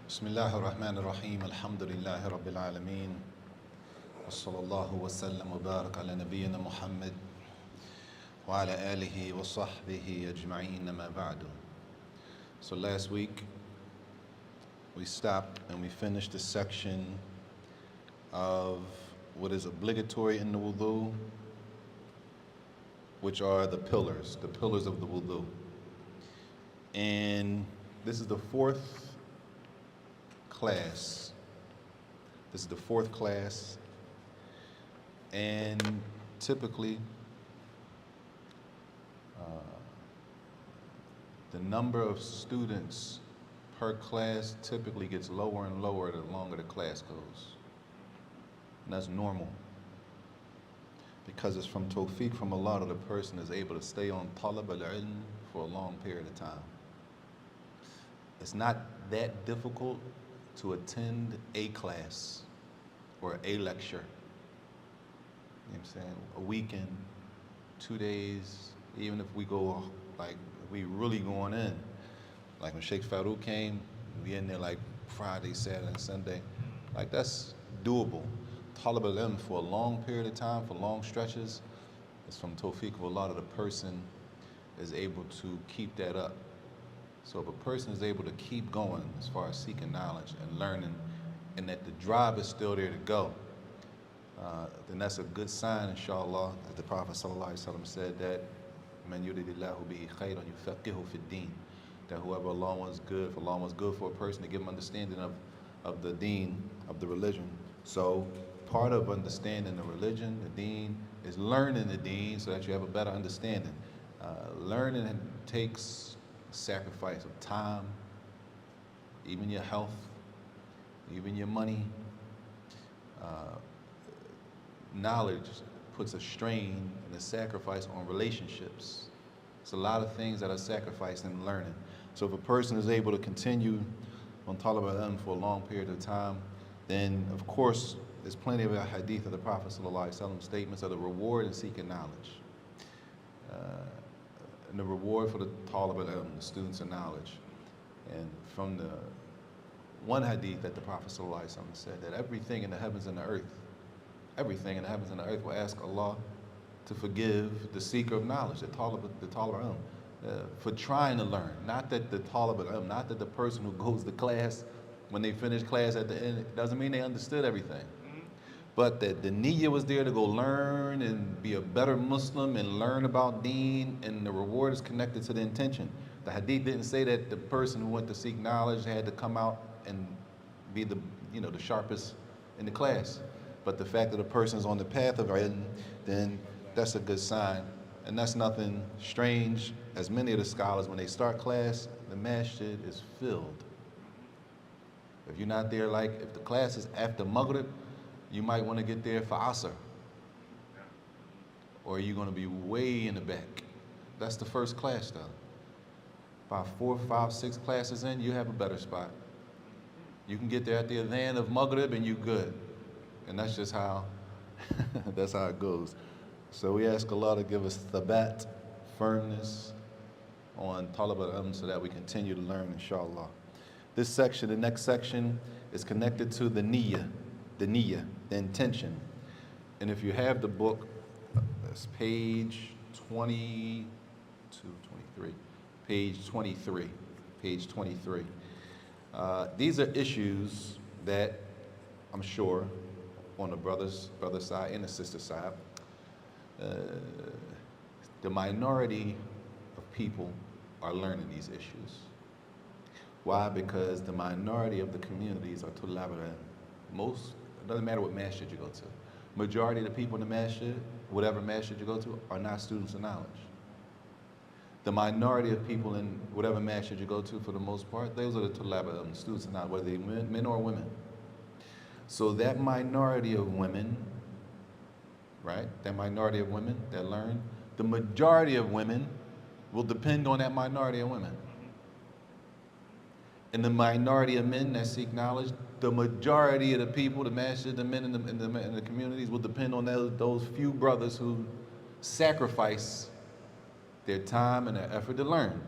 بسم الله الرحمن الرحيم الحمد لله رب العالمين وصلى الله وسلم وبارك على نبينا محمد وعلى آله وصحبه أجمعين ما بعد. So last week we stopped and we finished the section of what is obligatory in the wudu, which are the pillars of the wudu. And this is the fourth class. This is the fourth class, and typically the number of students per class typically gets lower and lower the longer the class goes. And that's normal, because it's from tawfiq from Allah that a person is able to stay on talab al-ilm for a long period of time. It's not that difficult to attend a class or a lecture. You know what I'm saying? A weekend, 2 days, even if we go, like, we really going in. Like when Sheikh Farouk came, we in there like Friday, Saturday, and Sunday. Like, that's doable. Talab al-ilm for a long period of time, for long stretches, it's from tawfiq of Allah that a person is able to keep that up. So if a person is able to keep going as far as seeking knowledge and learning, and that the drive is still there to go, then that's a good sign, inshallah, as the Prophet ﷺ said that man yuridillahu bihi khayran yufaqihu fid din, that whoever Allah wants good, if Allah wants good for a person, to give him understanding of the deen, of the religion. So part of understanding the religion, the deen, is learning the deen so that you have a better understanding. Learning takes sacrifice of time, even your health, even your money. Knowledge puts a strain and a sacrifice on relationships. It's a lot of things that are sacrificed in learning. So if a person is able to continue on talab al-ilm for a long period of time, then of course there's plenty of hadith of the Prophet ﷺ statements of the reward in seeking knowledge. And the reward for the talab al-ilm, the students of knowledge. And from the one hadith that the Prophet ﷺ said that everything in the heavens and the earth, everything in the heavens and the earth will ask Allah to forgive the seeker of knowledge, the talab al-ilm, for trying to learn. Not that the talab al-ilm, not that the person who goes to class, when they finish class at the end, it doesn't mean they understood everything. But that the niyyah was there to go learn and be a better Muslim and learn about deen, and the reward is connected to the intention. The hadith didn't say that the person who went to seek knowledge had to come out and be the sharpest in the class. But the fact that a person is on the path of ilm, then that's a good sign. And that's nothing strange, as many of the scholars, when they start class, the masjid is filled. If you're not there, like if the class is after Maghrib, you might want to get there for Asr, or you're going to be way in the back. That's the first class though. About 4, 5, 6 classes in, you have a better spot. You can get there at the adhan of Maghrib and you good. And that's just how, that's how it goes. So we ask Allah to give us thabat, firmness on talab al-ilm so that we continue to learn, inshallah. This section, the next section, is connected to the niyyah, the intention. And if you have the book, that's page 23, page 23. These are issues that I'm sure on the brother side and the sister side, the minority of people are learning these issues. Why? Because the minority of the communities are tulab al-ilm. It doesn't matter what masjid you go to. Majority of the people in the masjid, whatever masjid you go to, are not students of knowledge. The minority of people in whatever masjid you go to, for the most part, those are the tulab al-ilm, students of knowledge, whether they men or women. So that minority of women, right? That minority of women that learn, the majority of women will depend on that minority of women. And the minority of men that seek knowledge, the majority of the people, the masjid, the men in the communities will depend on those few brothers who sacrifice their time and their effort to learn.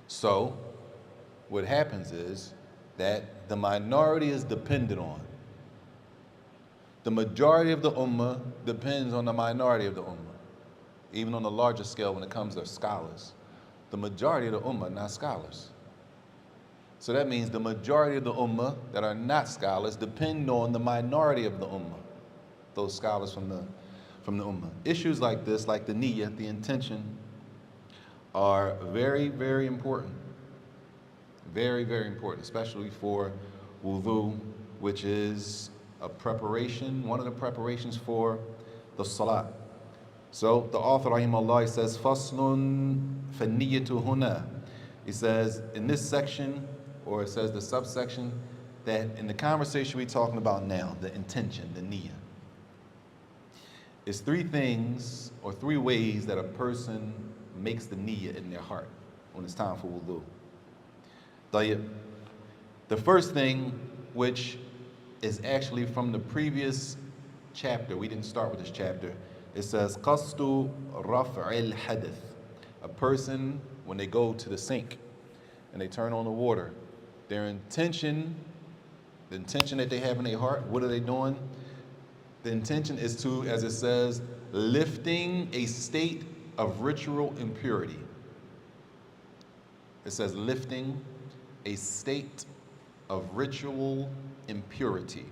So what happens is that the minority is dependent on. The majority of the ummah depends on the minority of the ummah. Even on the larger scale when it comes to scholars. The majority of the ummah are not scholars. So that means the majority of the ummah that are not scholars depend on the minority of the ummah, those scholars from the ummah. Issues like this, like the niyyah, the intention, are very, very important. Very, very important, especially for wudu, which is a preparation, one of the preparations for the salat. So the author, rahimahullah, says, Faslun fanniyatu huna. He says, in this section, or it says the subsection, that in the conversation we're talking about now, the intention, the niyyah, is three things or three ways that a person makes the niyyah in their heart when it's time for wudu. The first thing, which is actually from the previous chapter, we didn't start with this chapter, it says, Qastu raf'il hadith. A person, when they go to the sink and they turn on the water, their intention, the intention that they have in their heart, what are they doing? The intention is to, as it says, lifting a state of ritual impurity. It says lifting a state of ritual impurity.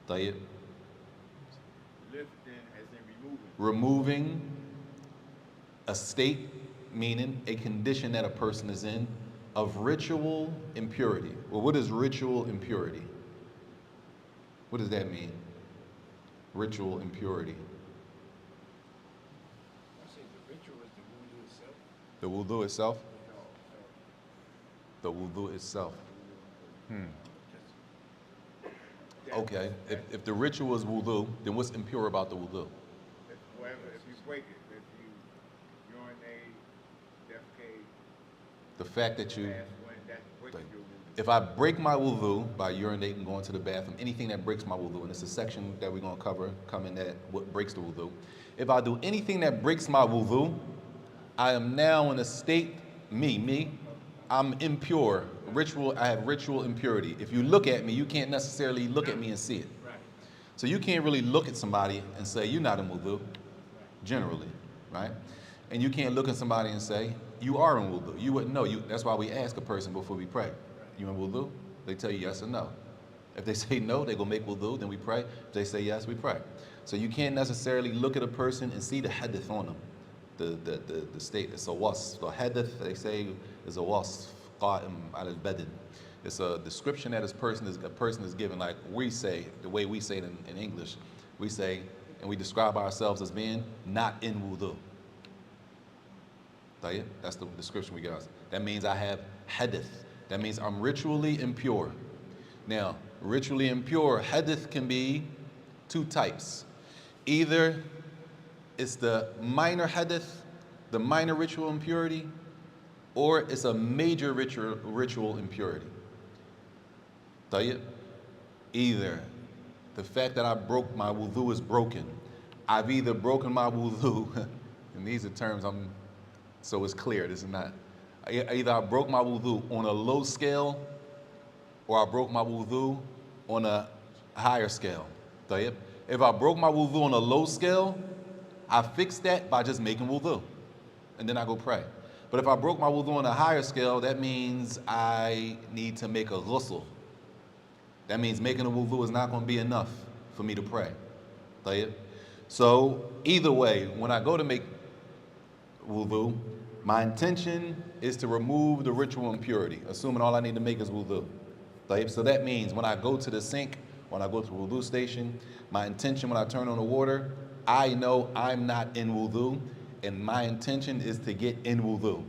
Tayyib. Lifting as in removing a state, meaning a condition that a person is in, of ritual impurity. Well, what is ritual impurity? What does that mean? Ritual impurity. I say the ritual is the wudu itself. The wudu itself? The wudu itself. Okay, if the ritual is wudu, then what's impure about the wudu? If you break it, if you urinate, defecate, The fact that you, that breaks your wudu. if I break my wudu by urinating, going to the bathroom, anything that breaks my wudu, and it's a section that we're going to cover coming that what breaks the wudu. If I do anything that breaks my wudu, I am now in a state, I'm impure. I have ritual impurity. If you look at me, you can't necessarily look at me and see it. Right. So you can't really look at somebody and say, you're not in wudu, generally, right? And you can't look at somebody and say, you are in wudu. You wouldn't know. That's why we ask a person before we pray. You in wudu? They tell you yes or no. If they say no, they go make wudu, then we pray. If they say yes, we pray. So you can't necessarily look at a person and see the hadith on them. The state, it's a wasf. The hadith, they say, is a wasf, qa'im al-badn. It's a description that a person is given, like we say, the way we say it in English. We say, and we describe ourselves as being not in wudu. That's the description we get. That means I have hadith. That means I'm ritually impure. Now, ritually impure, hadith can be two types. Either it's the minor hadith, the minor ritual impurity, or it's a major ritual impurity. Either the fact that I broke my wudu is broken. I've either broken my wudu, and these are terms so it's clear, this is not, either I broke my wudu on a low scale, or I broke my wudu on a higher scale. If I broke my wudu on a low scale, I fix that by just making wudu, and then I go pray. But if I broke my wudu on a higher scale, that means I need to make a ghusl. That means making a wudu is not going to be enough for me to pray. So either way, when I go to make wudu, my intention is to remove the ritual impurity, assuming all I need to make is wudu. So that means when I go to the sink, when I go to the wudu station, my intention when I turn on the water, I know I'm not in wudu, and my intention is to get in wudu.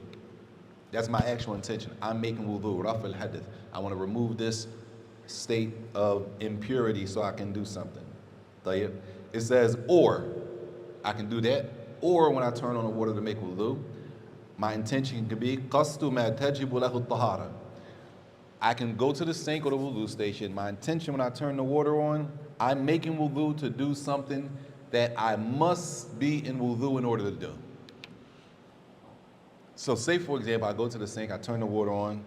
That's my actual intention. I'm making wudu, raf al-hadith. I want to remove this state of impurity so I can do something. It says, or I can do that, or when I turn on the water to make wudu, my intention can be qastu ma tajibu lahu at-tahara. I can go to the sink or the wudu station. My intention when I turn the water on, I'm making wudu to do something that I must be in wudu in order to do. So say, for example, I go to the sink, I turn the water on,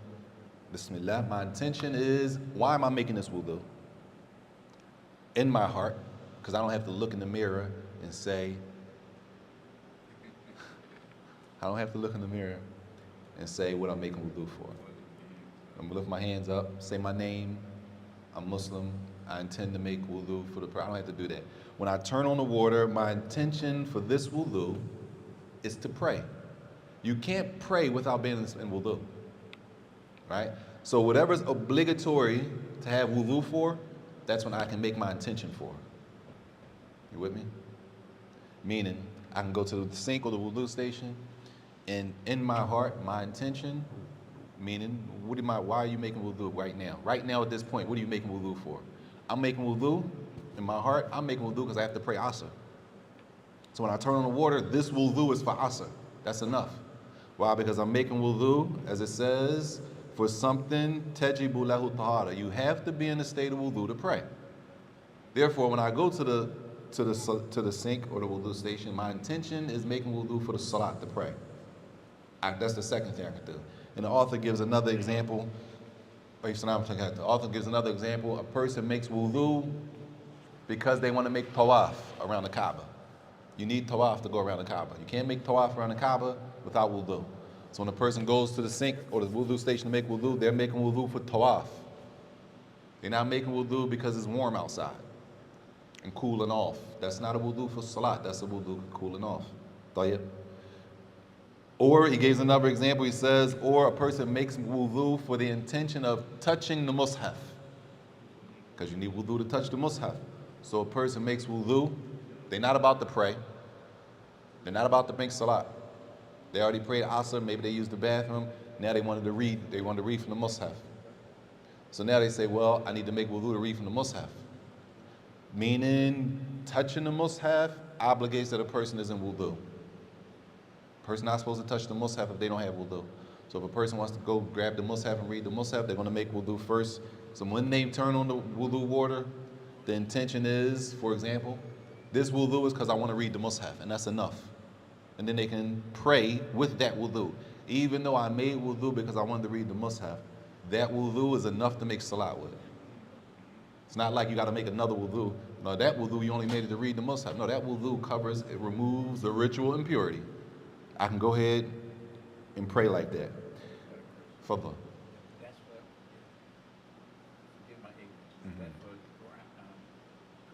Bismillah. My intention is, why am I making this wudu? In my heart, because I don't have to look in the mirror and say, I don't have to look in the mirror and say what I'm making wudu for. I'm gonna lift my hands up, say my name, I'm Muslim, I intend to make wudu for the prayer. I don't have to do that. When I turn on the water, my intention for this wudu is to pray. You can't pray without being in wudu, right? So whatever's obligatory to have wudu for, that's when I can make my intention for. You with me? Meaning, I can go to the sink or the wudu station, and in my heart, my intention, meaning, why are you making wudu right now? Right now at this point, what are you making wudu for? I'm making wudu in my heart, I'm making wudu because I have to pray Asr. So when I turn on the water, this wudu is for Asr. That's enough. Why? Because I'm making wudu, as it says, for something tajibu lahu tahara. You have to be in a state of wudu to pray. Therefore, when I go to the sink or the wudu station, my intention is making wudu for the salat, to pray. That's the second thing I can do. And the author gives another example. The author gives another example. A person makes wudu because they want to make tawaf around the Kaaba. You need tawaf to go around the Kaaba. You can't make tawaf around the Kaaba without wudu. So when a person goes to the sink or the wudu station to make wudu, they're making wudu for tawaf. They're not making wudu because it's warm outside and cooling off. That's not a wudu for salat. That's a wudu cooling off. Tayyib. Or he gives another example. He says, or a person makes wudu for the intention of touching the mushaf, because you need wudu to touch the mushaf. So a person makes wudu. They're not about to pray. They're not about to make salat. They already prayed Asr. Maybe they used the bathroom. Now they wanted to read. They wanted to read from the mushaf. So now they say, well, I need to make wudu to read from the mushaf. Meaning, touching the mushaf obligates that a person is in wudu. A person not supposed to touch the mushaf if they don't have wudu. So if a person wants to go grab the mushaf and read the mushaf, they're going to make wudu first. So when they turn on the wudu water, the intention is, for example, this wudu is because I want to read the mushaf, and that's enough. And then they can pray with that wudu. Even though I made wudu because I wanted to read the mushaf, that wudu is enough to make salat with. It's not like you got to make another wudu. No, that wudu you only made it to read the mushaf. No, that wudu covers, it removes the ritual impurity. I can go ahead and pray like that. Fadl. That's for, forgive my ignorance, that's for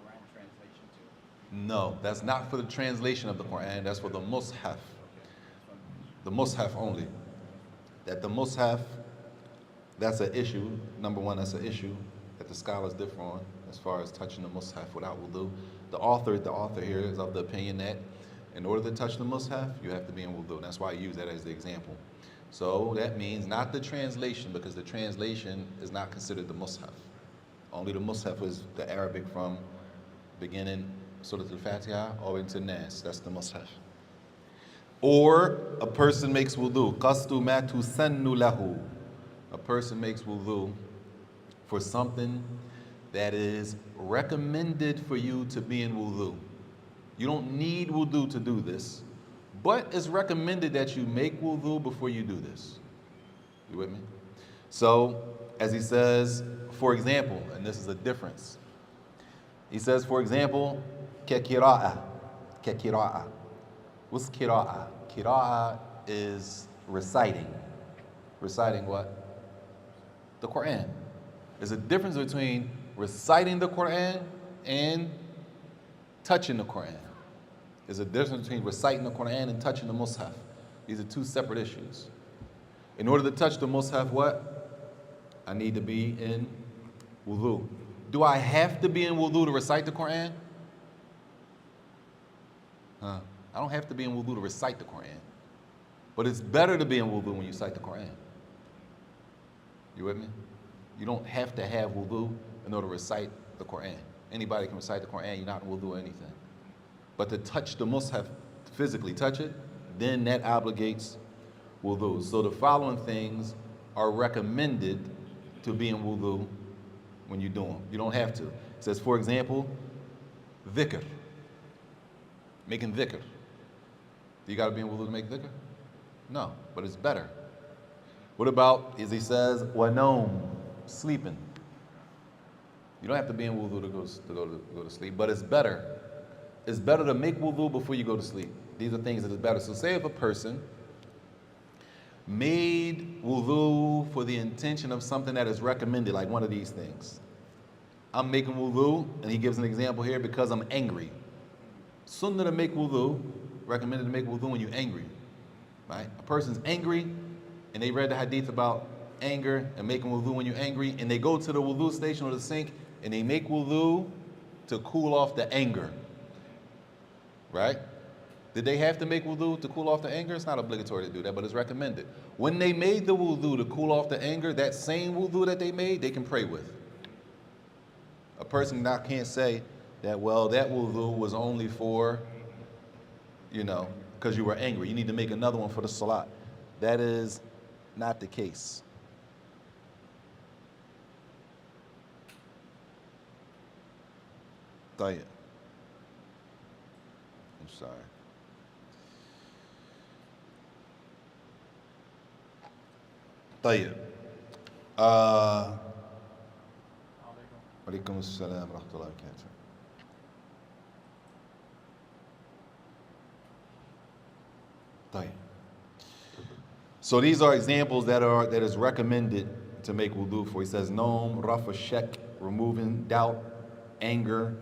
Quran translation too? No, that's not for the translation of the Quran. That's for the mushaf. The mushaf only. That the mushaf, that's an issue. Number one, that's an issue that the scholars differ on as far as touching the mushaf without wudu. The author here is of the opinion that in order to touch the mushaf, you have to be in wudu. That's why I use that as the example. So that means not the translation, because the translation is not considered the mushaf. Only the mushaf is the Arabic from beginning Surah Al-Fatiha all the way to Nas. That's the mushaf. Or a person makes wudu. Qastu ma tusannu lahu. A person makes wudu for something that is recommended for you to be in wudu. You don't need wudu to do this, but it's recommended that you make wudu before you do this. You with me? So, as he says, for example, and this is a difference. He says, for example, كَكِرَاءَ. What's kira'ah? Kira'ah is reciting. Reciting what? The Quran. There's a difference between reciting the Quran and touching the Quran. There's a difference between reciting the Quran and touching the mushaf. These are two separate issues. In order to touch the mushaf, what? I need to be in wudu. Do I have to be in wudu to recite the Quran? I don't have to be in wudu to recite the Quran. But it's better to be in wudu when you recite the Quran. You with me? You don't have to have wudu in order to recite the Quran. Anybody can recite the Quran, you're not in wudu or anything. But to touch the mushaf, physically touch it, then that obligates wudu. So the following things are recommended to be in wudu when you do them. You don't have to. It says, for example, dhikr. Making dhikr. Do you got to be in wudu to make dhikr? No, but it's better. What about, as he says, wanom, sleeping? You don't have to be in wudu to go to sleep, but it's better. It's better to make wudu before you go to sleep. These are things that is better. So say if a person made wudu for the intention of something that is recommended, like one of these things. I'm making wudu, and he gives an example here, because I'm angry. Sunnah to make wudu, recommended to make wudu when you're angry. Right? A person's angry, and they read the hadith about anger and making wudu when you're angry, and they go to the wudu station or the sink, and they make wudu to cool off the anger. Right? Did they have to make wudu to cool off the anger? It's not obligatory to do that, but it's recommended. When they made the wudu to cool off the anger, that same wudu that they made, they can pray with. A person now can't say that, well, that wudu was only for, because you were angry. You need to make another one for the salat. That is not the case. طيب. I'm sorry. طيب. وعليكم السلام ورحمة الله وبركاته. طيب. So these are examples that is recommended to make wudu for. He says, Nom, rafa shak, removing doubt, anger,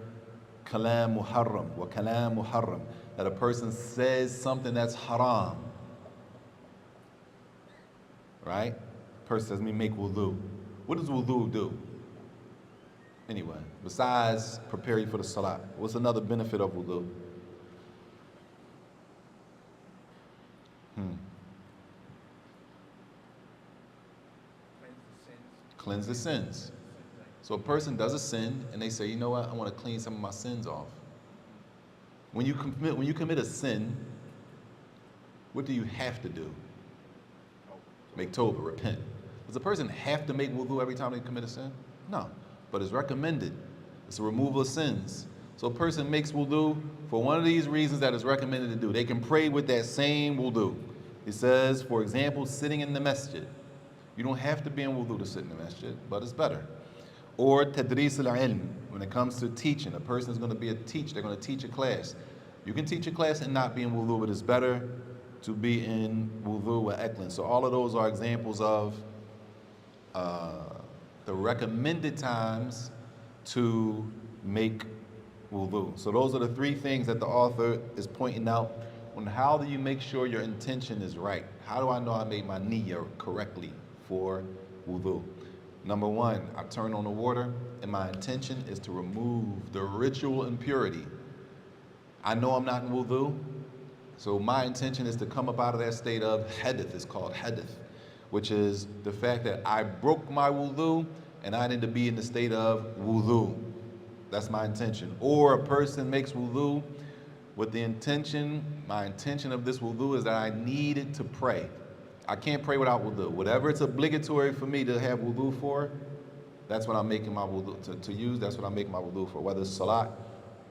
kalam muharram, wa kalam muharram, that a person says something that's haram. Right? Person says, me make wudu. What does wudu do? Anyway, besides prepare you for the salat, what's another benefit of wudu? Cleanse the sins. So a person does a sin and they say, you know what, I want to clean some of my sins off. When you commit a sin, what do you have to do? Make tawbah, repent. Does a person have to make wudu every time they commit a sin? No, but it's recommended. It's a removal of sins. So a person makes wudu for one of these reasons that is recommended to do. They can pray with that same wudu. It says, for example, sitting in the masjid. You don't have to be in wudu to sit in the masjid, but it's better. Or tadris al-ilm, when it comes to teaching. A person is going to be a teacher. They're going to teach a class. You can teach a class and not be in wudu, but it's better to be in wudu wa eklin. So all of those are examples of the recommended times to make wudu. So those are the three things that the author is pointing out on how do you make sure your intention is right. How do I know I made my niyyah correctly for wudu? Number one, I turn on the water and my intention is to remove the ritual impurity. I know I'm not in wudu, so my intention is to come up out of that state of hadith. It's called hadith, which is the fact that I broke my wudu and I need to be in the state of wudu. That's my intention. Or a person makes wudu with the intention, my intention of this wudu is that I needed to pray. I can't pray without wudu. Whatever it's obligatory for me to have wudu for, that's what I'm making my wudu to use. That's what I'm making my wudu for. Whether it's salat,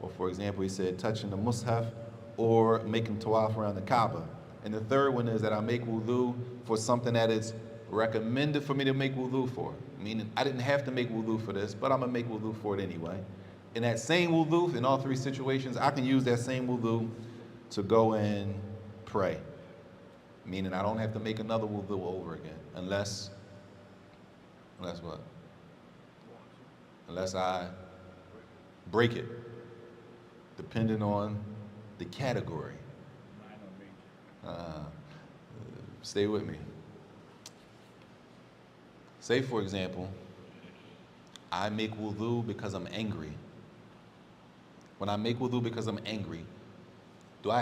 or for example, he said touching the mushaf, or making tawaf around the Kaaba. And the third one is that I make wudu for something that is recommended for me to make wudu for. Meaning I didn't have to make wudu for this, but I'm gonna make wudu for it anyway. In that same wudu, in all three situations, I can use that same wudu to go and pray. Meaning I don't have to make another wudu over again, unless what? Unless I break it, depending on the category. Stay with me. Say, for example, I make wudu because I'm angry. When I make wudu because I'm angry, do I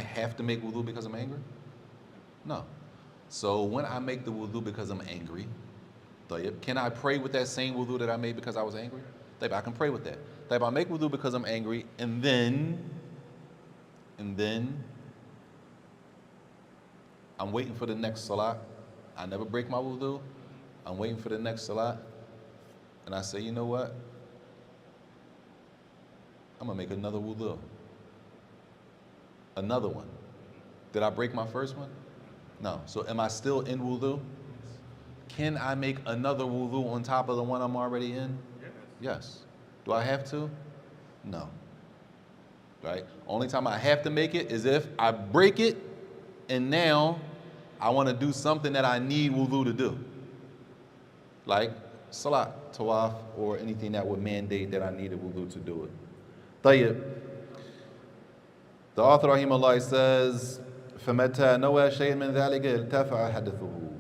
have to make wudu because I'm angry? No. So when I make the wudu because I'm angry, can I pray with that same wudu that I made because I was angry? I can pray with that. I make wudu because I'm angry, and then I'm waiting for the next salat. I never break my wudu. I'm waiting for the next salat, and I say, you know what? I'm gonna make another wudu. Another one. Did I break my first one? No. So am I still in wudu? can I make another wudu on top of the one I'm already in? Yes. Do I have to? No. Right? Only time I have to make it is if I break it and now I want to do something that I need wudu to do. Like salat, tawaf, or anything that would mandate that I needed wudu to do it. Tayyib. The author rahimahullah says, فَمَتَى نَوَى شَيْءٍ مِنْ ذَلِكَ ارْتَفَعَ حَدَثُهُ.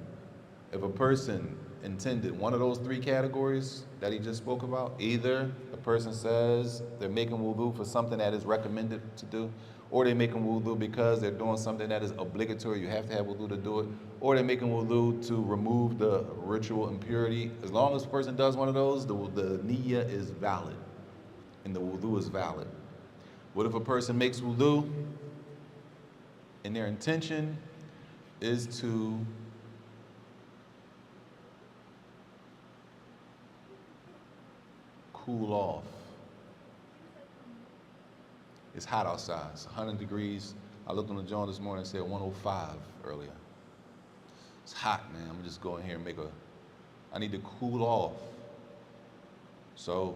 If a person intended one of those three categories that he just spoke about, either a person says they're making wudu for something that is recommended to do, or they're making wudu because they're doing something that is obligatory, you have to have wudu to do it, or they're making wudu to remove the ritual impurity. As long as the person does one of those, the niyyah is valid, and the wudu is valid. What if a person makes wudu, and their intention is to cool off? It's hot outside. It's 100 degrees. I looked on the joint this morning and said 105 earlier. It's hot, man. I'm just going here and I need to cool off. So,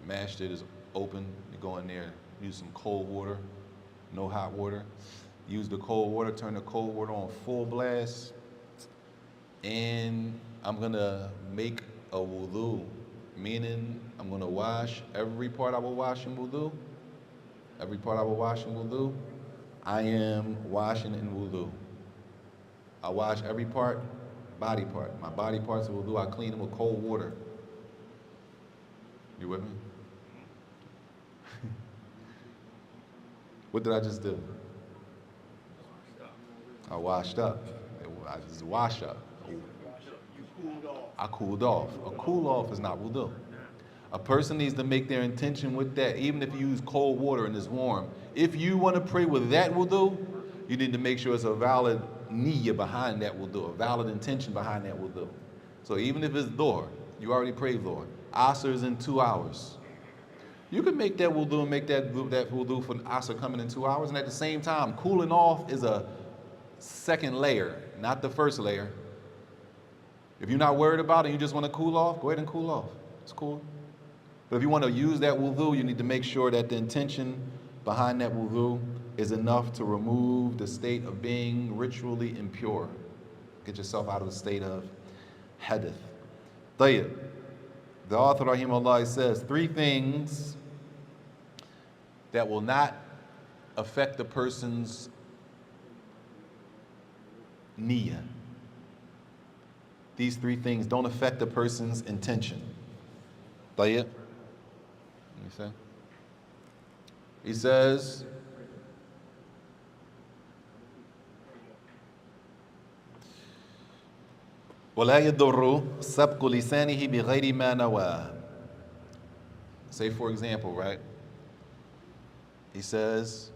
mashed it is open. You go in there, use some cold water, no hot water. Use the cold water, turn the cold water on full blast. And I'm gonna make a wudu, meaning I'm gonna wash every part I will wash in wudu. Every part I will wash in wudu, I am washing in wudu. I wash every part, body part. My body parts of wudu, I clean them with cold water. You with me? What did I just do? I washed up. I just wash up. I cooled off. A cool off is not wudu. A person needs to make their intention with that, even if you use cold water and it's warm. If you want to pray with that wudu, you need to make sure it's a valid niyyah behind that wudu, a valid intention behind that wudu. So even if it's dhuhr, you already prayed dhuhr. Asr is in 2 hours. You can make that wudu and make that wudu for Asr coming in 2 hours, and at the same time, cooling off is a second layer, not the first layer. If you're not worried about it and you just want to cool off, go ahead and cool off. It's cool. But if you want to use that wudu, you need to make sure that the intention behind that wudu is enough to remove the state of being ritually impure. Get yourself out of the state of hadith. Tayyib. The author rahimahullah says 3 things that will not affect the person's niyyah. These 3 things don't affect the person's intention. Tayyib. Let me see. He says, وَلَا يَضُرُّ سَبْقُ لِسَانِهِ بِغَيْرِ مَا نَوَى. Say, for example, right? He says,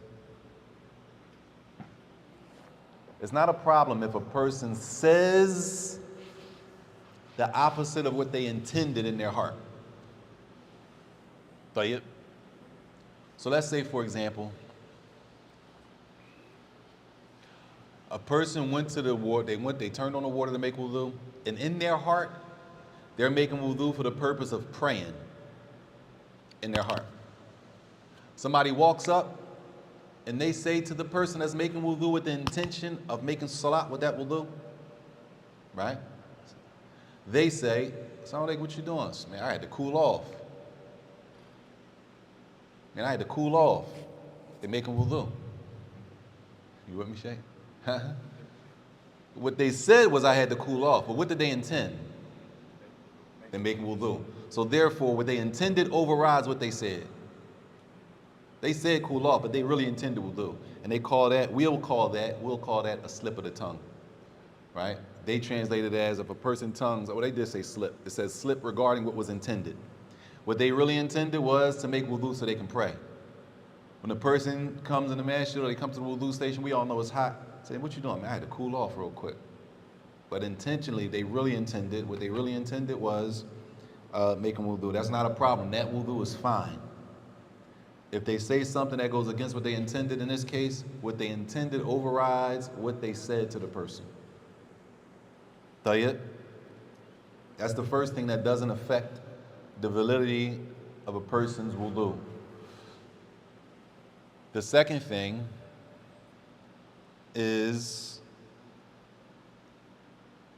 it's not a problem if a person says the opposite of what they intended in their heart. Tayyib. So let's say, for example, a person went to the water, they turned on the water to make wudu, and in their heart, they're making wudu for the purpose of praying in their heart. Somebody walks up and they say to the person that's making wudu with the intention of making salat with that wudu, right? They say, sound like what you doing? Man, I had to cool off. Man, I had to cool off. They're making wudu. You with me, Shay? What they said was I had to cool off, but what did they intend? They're making wudu. So therefore, what they intended overrides what they said. They said cool off, but they really intended wudu. And we'll call that a slip of the tongue, right? They translated it as if a person tongues, they did say slip. It says slip regarding what was intended. What they really intended was to make wudu so they can pray. When a person comes in the masjid or they come to the wudu station, we all know it's hot. Say, what you doing? Man, I had to cool off real quick. But intentionally, what they really intended was making wudu. That's not a problem. That wudu is fine. If they say something that goes against what they intended in this case, what they intended overrides what they said to the person. Tayyib. That's the first thing that doesn't affect the validity of a person's wudu. The second thing is,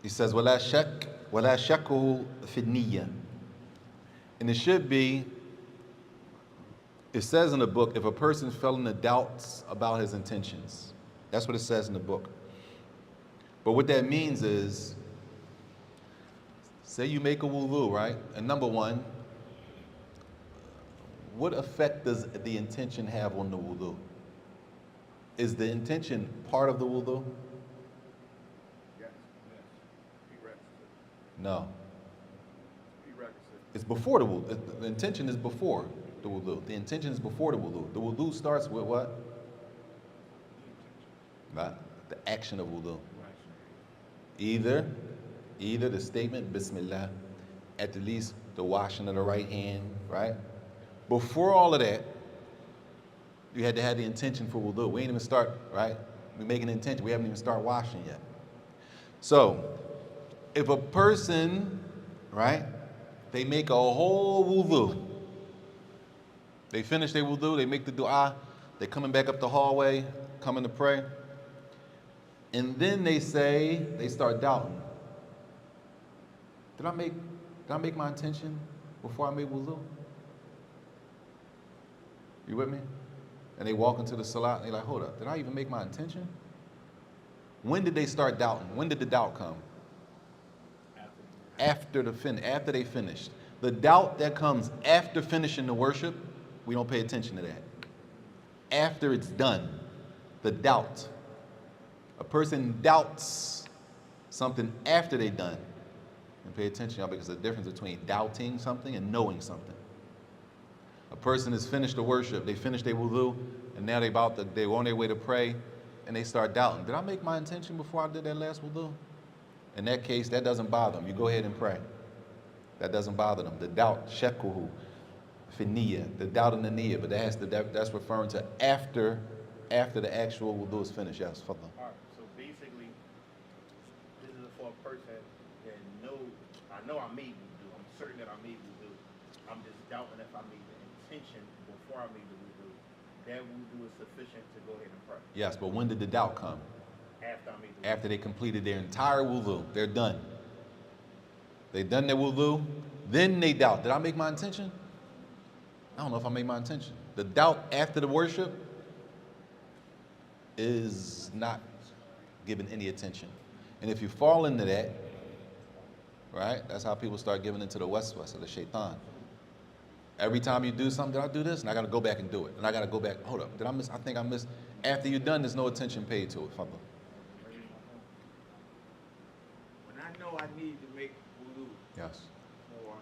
he says, وَلَا شَكُّهُ فِي النِّيَّةِ. And it should be, it says in the book, if a person fell into doubts about his intentions. That's what it says in the book. But what that means is, say you make a wudu, right? And number one, what effect does the intention have on the wudu? Is the intention part of the wudu? Yes. Prerequisite. No. Prerequisite. It's before the wudu. The intention is before the wudu. The intention is before the wudu. The wudu starts with what? Not the action of wudu. Either the statement Bismillah, at the least the washing of the right hand, right? Before all of that, you had to have the intention for wudu. We ain't even start, right? We make an intention. We haven't even started washing yet. So, if a person, right, they make a whole wudu. They finish their wudu, they make the dua, they're coming back up the hallway, coming to pray. And then they start doubting. Did I make my intention before I made wudu? You with me? And they walk into the Salat and they're like, hold up, did I even make my intention? When did they start doubting? When did the doubt come? After they finished. The doubt that comes after finishing the worship, we don't pay attention to that. After it's done, the doubt. A person doubts something after they're done. And pay attention, y'all, because there's a difference between doubting something and knowing something. A person has finished the worship, they finished their wudu, and now they're on their way to pray, and they start doubting. Did I make my intention before I did that last wudu? In that case, that doesn't bother them. You go ahead and pray. That doesn't bother them. The doubt, shekuhu, finiyya, the doubt in the niyyah, but that's referring to after the actual wudu is finished. Yes, fadlan. All right, so basically, this is for a person that I know I made wudu. I'm certain that I made wudu. I'm just doubting if I made the intention before I made the wudu. That wudu is sufficient to go ahead and pray. Yes, but when did the doubt come? After I made the wudu. After they completed their entire wudu. They're done. They've done their wudu. Then they doubt. Did I make my intention? I don't know if I made my intention. The doubt after the worship is not given any attention. And if you fall into that, right, that's how people start giving into the waswas of the shaitan. Every time you do something, did I do this? And I got to go back and do it. And I got to go back, hold up, did I miss? I think I missed. After you're done, there's no attention paid to it. Fadl. When I know I need to make wudu Yes. for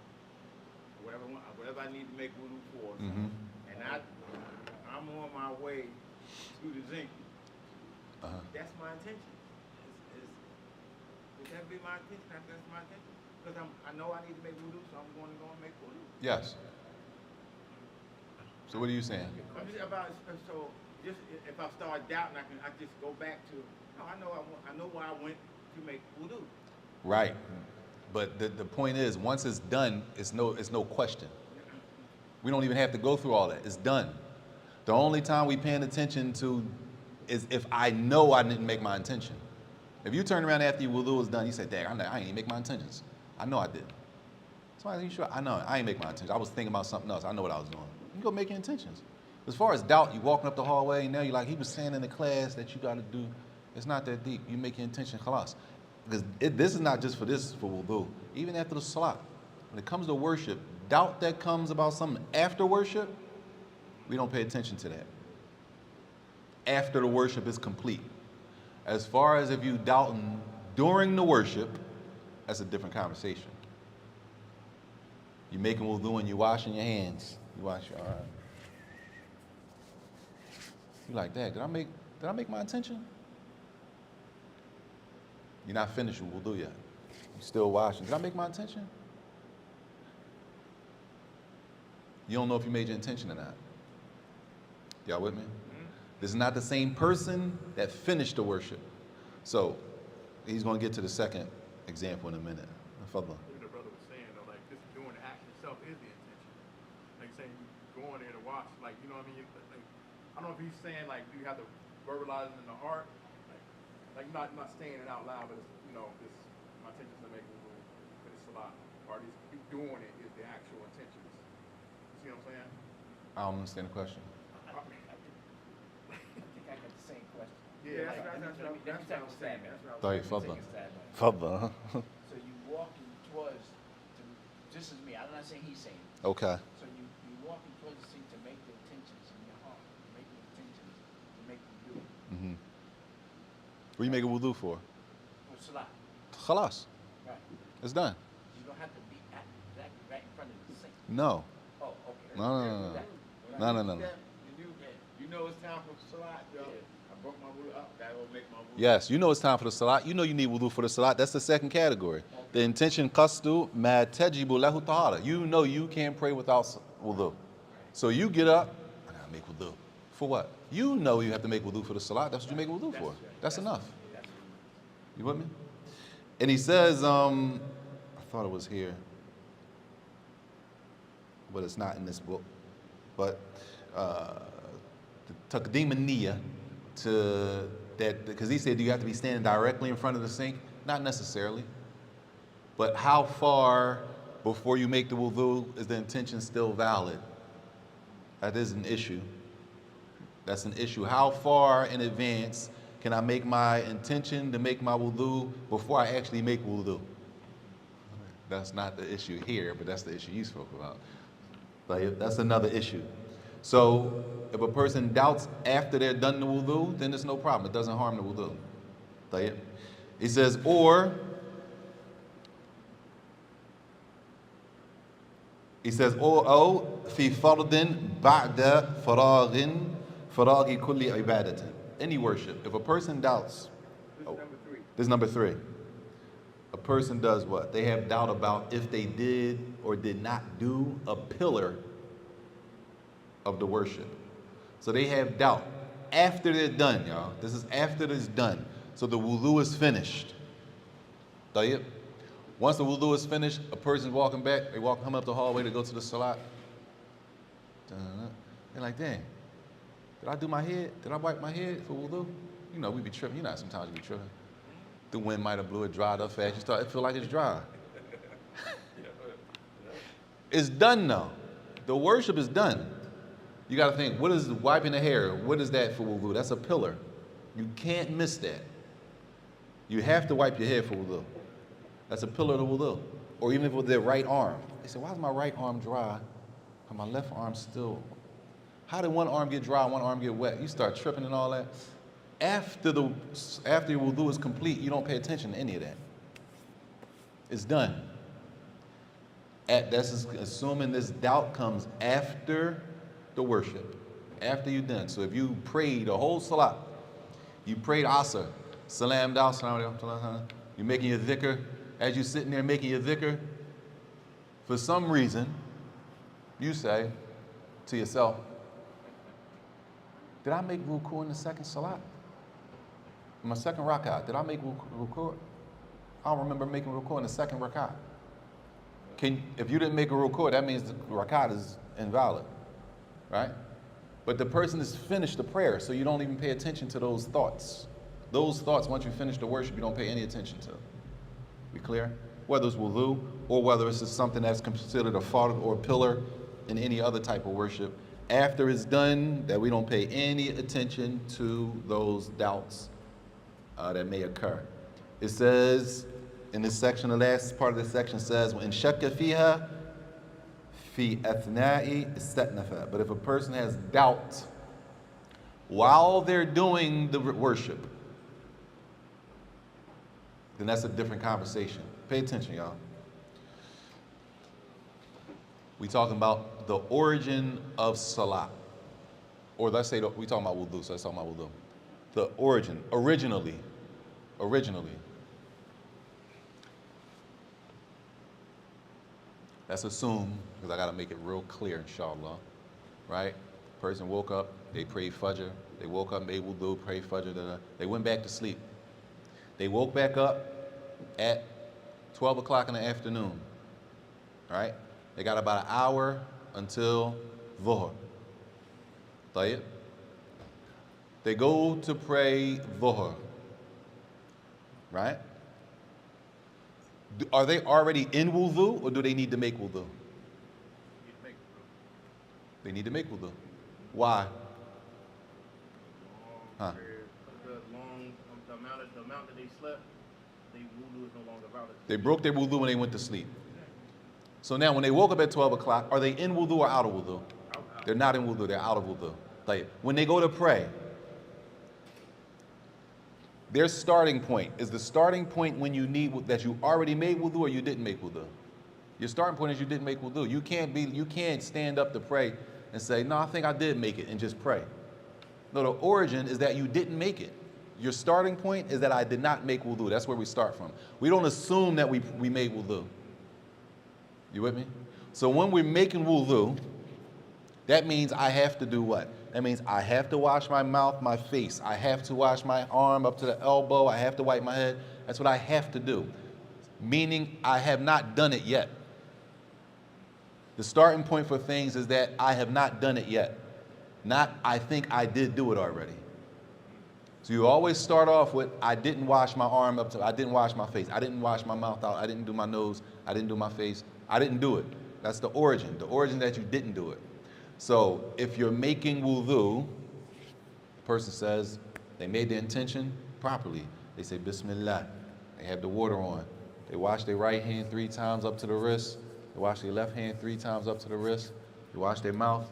whatever I need to make wudu for, Mm-hmm. and I'm on my way to the zinc, Uh-huh. that's my intention. Would that be my intention? That's my intention. Because I know I need to make wudu, so I'm going to go and make wudu. Yes. So what are you saying? I'm just about so just if I start doubting, I just go back to no. I know where I went to make wudu. Right. But the point is, once it's done, it's no question. We don't even have to go through all that. It's done. The only time we paying attention to is if I know I didn't make my intention. If you turn around after your wudu is done, you say, dang, I ain't even make my intentions. I know I did. So are you sure? I know, I ain't make my intentions. I was thinking about something else. I know what I was doing. You go make your intentions. As far as doubt, you walking up the hallway, and now you're like, he was saying in the class that you got to do. It's not that deep. You make your intention, khalas. Because this is not just for wudu. Even after the salat, when it comes to worship, doubt that comes about something after worship, we don't pay attention to that. After the worship is complete. As far as if you doubting during the worship, that's a different conversation. You're making wudu and you're washing your hands. You wash your arms. You like that? Did I make my intention? You're not finished with wudu yet. You're still washing. Did I make my intention? You don't know if you made your intention or not. Y'all with me? This is not the same person that finished the worship. So he's going to get to the second example in a minute. Fadlan. The brother is the intention? Like saying you going there to watch, like, you know what I mean? Like, I don't know if he's saying like, do you have to verbalize it in the heart? Like not saying it out loud, but it's, you know, it's my intention is to make wudu, but it's salat. Or at least you doing it is the actual intentions. You see what I'm saying? I don't understand the question. I think I got the same question. Yeah, Like, that's let me what take I a was stab saying. at it. That's what I was طيب Let me تفضل. take a stab at it. تفضل. So you walking towards, just as me, I'm not saying he's saying. Okay. So you walking towards the sink to make the intentions in your heart, to make the intentions to make wudu. Mm-hmm. What are you making wudu for? For salat, خلاص. right? It's done. You don't have to be at that right in front of the sink. No. Oh, okay. No. When No, I no, do no, no. that, you know it's time for salat, yo. I broke my wudu up. That will make my wudu. Yes, you know it's time for the salat. You know you need wudu for the salat. That's the second category. The intention qasdu ma tajibu lahu tahara. You know you can't pray without wudu. So you get up, I gotta make wudu. For what? You know you have to make wudu for the salat. That's what you make wudu for. That's enough. You with me? And he says, I thought it was here, but it's not in this book. But the taqdeem an-niyya to that, because he said, do you have to be standing directly in front of the sink? Not necessarily. But how far before you make the wudu is the intention still valid? That is an issue. That's an issue. How far in advance can I make my intention to make my wudu before I actually make wudu? That's not the issue here, but that's the issue you spoke about. But that's another issue. So if a person doubts after they're done the wudu, then there's no problem. It doesn't harm the wudu. طيب. He says, or في فرض بعد فراغ كل عبادة. Any worship. If a person doubts, this is number three. A person does what? They have doubt about if they did or did not do a pillar of the worship. So they have doubt after they're done, y'all. This is after it's done. So the wudu is finished. طيب. Once the wudu is finished, a person's walking back, come up the hallway to go to the salat. They're like, dang, did I do my head? Did I wipe my head for wudu? You know, we be tripping. You know, sometimes we be tripping. The wind might have blew it, dried up fast. It feel like it's dry. It's done now. The worship is done. You got to think, what is wiping the hair? What is that for wudu? That's a pillar. You can't miss that. You have to wipe your head for wudu. That's a pillar of the wudu. Or even if with their right arm. They say, why is my right arm dry and my left arm still? How did one arm get dry and one arm get wet? You start tripping and all that. After your wudu is complete, you don't pay attention to any of that. It's done. That's assuming this doubt comes after the worship, after you're done. So if you prayed a whole salat, you prayed asr, salam down, you're making your dhikr. As you're sitting there making your dhikr, for some reason, you say to yourself, did I make ruku in the second salat? In my second rak'ah, did I make ruku? I don't remember making ruku in the second rak'ah. If you didn't make a ruku, that means the rak'ah is invalid, right? But the person has finished the prayer, so you don't even pay attention to those thoughts. Those thoughts, once you finish the worship, you don't pay any attention to. We clear? Whether it's wudu or whether it's just something that's considered a fard or a pillar in any other type of worship. After it's done, that we don't pay any attention to those doubts that may occur. It says in this section, the last part of this section says, وَإِن شَكَّ فِيهَا فِي أَثْنَاءِ اسْتَأْنَفَ. But if a person has doubt while they're doing the worship, then that's a different conversation. Pay attention, y'all. We talking about the origin of salat. Or let's say we talking about wudu, so let's talk about wudu. The origin, originally. Let's assume, because I got to make it real clear, inshallah, right? Person woke up, they prayed fajr, they woke up, made wudu, prayed fajr, they went back to sleep. They woke back up at 12 o'clock in the afternoon, right? They got about an hour until Dhuhr. طيب. They go to pray Dhuhr. Right? Are they already in wudu or do they need to make wudu? They need to make wudu. Why? Huh? The amount that they slept, they wudu is no longer valid. They broke their wudu when they went to sleep. So now when they woke up at 12 o'clock, are they in wudu or out of wudu? They're not in wudu, they're out of wudu. Like, when they go to pray, their starting point, is the starting point when you need that you already made wudu or you didn't make wudu? Your starting point is you didn't make wudu. You can't stand up to pray and say, no, I think I did make it, and just pray. No, the origin is that you didn't make it. Your starting point is that I did not make wudu. That's where we start from. We don't assume that we made wudu. You with me? So when we're making wudu, that means I have to do what? That means I have to wash my mouth, my face. I have to wash my arm up to the elbow. I have to wipe my head. That's what I have to do. Meaning I have not done it yet. The starting point for things is that I have not done it yet. Not I think I did do it already. So you always start off with I didn't wash my arm up to, I didn't wash my face. I didn't wash my mouth out. I didn't do my nose. I didn't do my face. I didn't do it. That's the origin. The origin that you didn't do it. So if you're making wudu, the person says they made the intention properly. They say Bismillah. They have the water on. They wash their right hand 3 times up to the wrist. They wash their left hand 3 times up to the wrist. They wash their mouth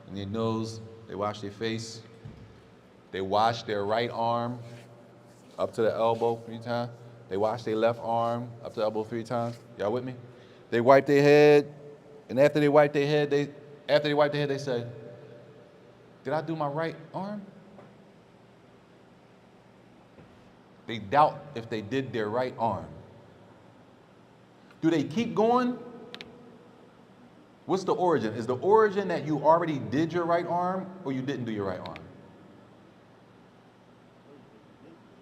and their nose. They wash their face. They wash their right arm up to the elbow 3 times. They wash their left arm up to the elbow 3 times. Y'all with me? They wipe their head, and after they wipe their head, they say, did I do my right arm? They doubt if they did their right arm. Do they keep going? What's the origin? Is the origin that you already did your right arm or you didn't do your right arm?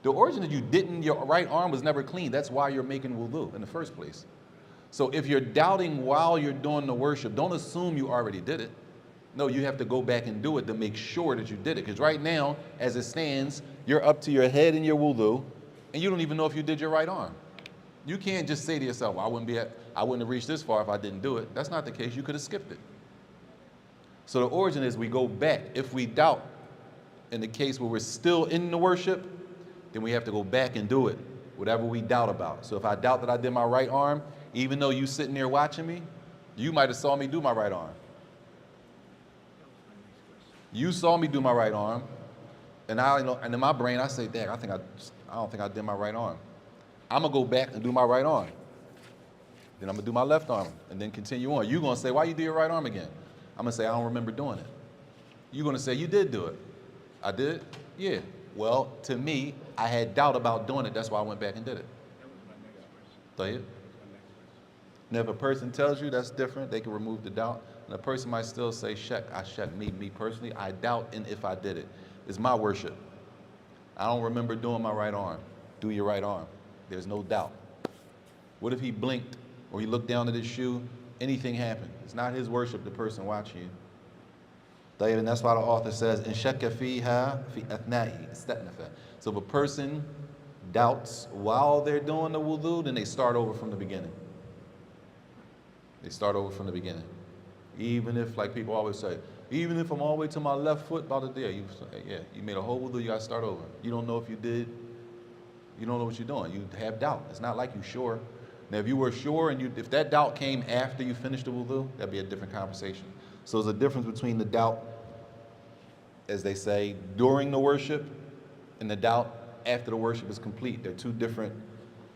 The origin that you didn't, your right arm was never clean. That's why you're making wudu in the first place. So if you're doubting while you're doing the worship, don't assume you already did it. No, you have to go back and do it to make sure that you did it. Because right now, as it stands, you're up to your head in your wudu, and you don't even know if you did your right arm. You can't just say to yourself, well, I wouldn't have reached this far if I didn't do it. That's not the case. You could have skipped it. So the origin is we go back. If we doubt, in the case where we're still in the worship, then we have to go back and do it, whatever we doubt about. So if I doubt that I did my right arm, even though you sitting there watching me, you might have saw me do my right arm. You saw me do my right arm, and in my brain I say, dang, I don't think I did my right arm. I'm gonna go back and do my right arm. Then I'm gonna do my left arm, and then continue on. You're gonna say, why you do your right arm again? I'm gonna say, I don't remember doing it. You're gonna say, you did do it. I did? Yeah. Well, to me, I had doubt about doing it. That's why I went back and did it. Tayyib? And if a person tells you that's different, they can remove the doubt. And a person might still say, I shek, me personally, I doubt in if I did it. It's my worship. I don't remember doing my right arm. Do your right arm. There's no doubt. What if he blinked or he looked down at his shoe? Anything happened. It's not his worship, the person watching you. And that's why the author says, in shakka fiha fi athna'i istanafa. So if a person doubts while they're doing the wudu, then they start over from the beginning. They start over from the beginning. Even if, like people always say, even if I'm all the way to my left foot about a day, you made a whole wudu, you got to start over. You don't know if you did. You don't know what you're doing. You have doubt. It's not like you're sure. Now, if you were sure and if that doubt came after you finished the wudu, that'd be a different conversation. So there's a difference between the doubt, as they say, during the worship and the doubt after the worship is complete. They're 2 different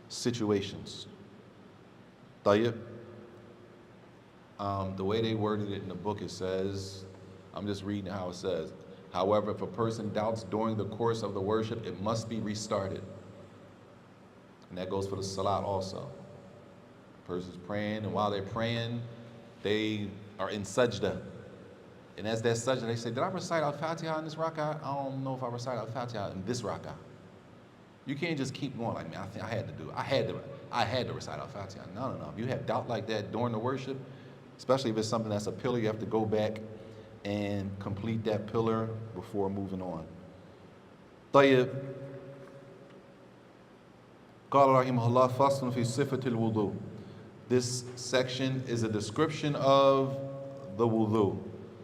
situations. Tayyib. The way they worded it in the book, it says, I'm just reading how it says, however, if a person doubts during the course of the worship, it must be restarted. And that goes for the Salat also. The person's praying, and while they're praying, they are in sajda. And as that sajda, they say, did I recite al-Fatiha in this rak'ah? I don't know if I recite al-Fatiha in this rak'ah. You can't just keep going like, man, I think I had to do it. I had to recite al-Fatiha. No. If you have doubt like that during the worship, Especially if it's something that's a pillar, you have to go back and complete that pillar before moving on. طيب. قال رحمه الله فصل في صفة الوضوء. This section is a description of the wudu.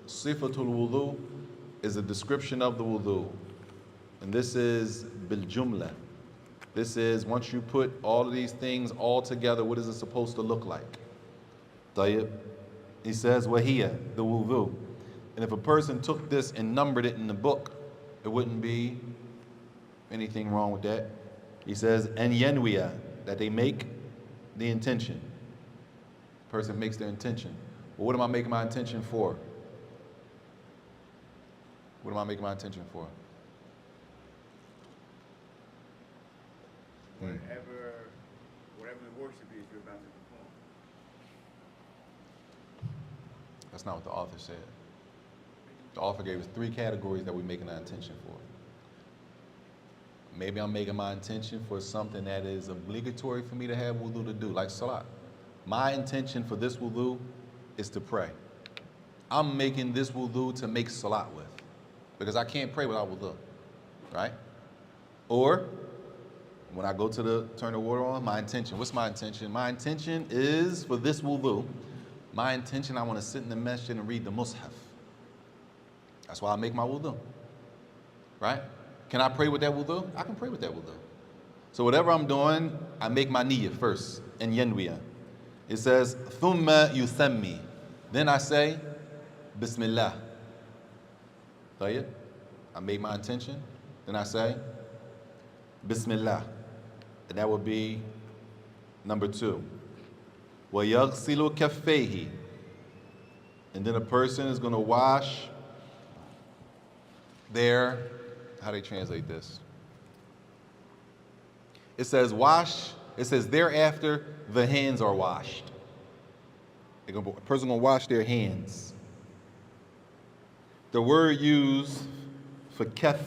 Sifatul wudu is a description of the wudu. And this is bil jumla. This is once you put all of these things all together, what is it supposed to look like? طيب. He says, وَهِيَ, the wudu. And if a person took this and numbered it in the book, it wouldn't be anything wrong with that. He says, and yanwiya, that they make the intention. Person makes their intention. Well, what am I making my intention for? What am I making my intention for? Whatever the worship is you're about to perform. That's not what the author said. The author gave us 3 categories that we're making our intention for. Maybe I'm making my intention for something that is obligatory for me to have wudu to do, like salat. My intention for this wudu is to pray. I'm making this wudu to make salat with, because I can't pray without wudu, right? Or when I go to turn the water on, my intention, what's my intention? My intention is for this wudu. My intention, I want to sit in the masjid and read the mushaf. That's why I make my wudu, right? Can I pray with that wudu? I can pray with that wudu. So whatever I'm doing, I make my niyyah first, and yanwiya. It says, thumma yusammi. Then I say, Bismillah. طيب. I made my intention. Then I say, Bismillah. And that would be number 2. وَيَغْسِلُ كَفَّيْهِ. And then a person is going to wash their, how do they translate this? It says wash, it says thereafter the hands are washed. A person going to wash their hands. The word used for kef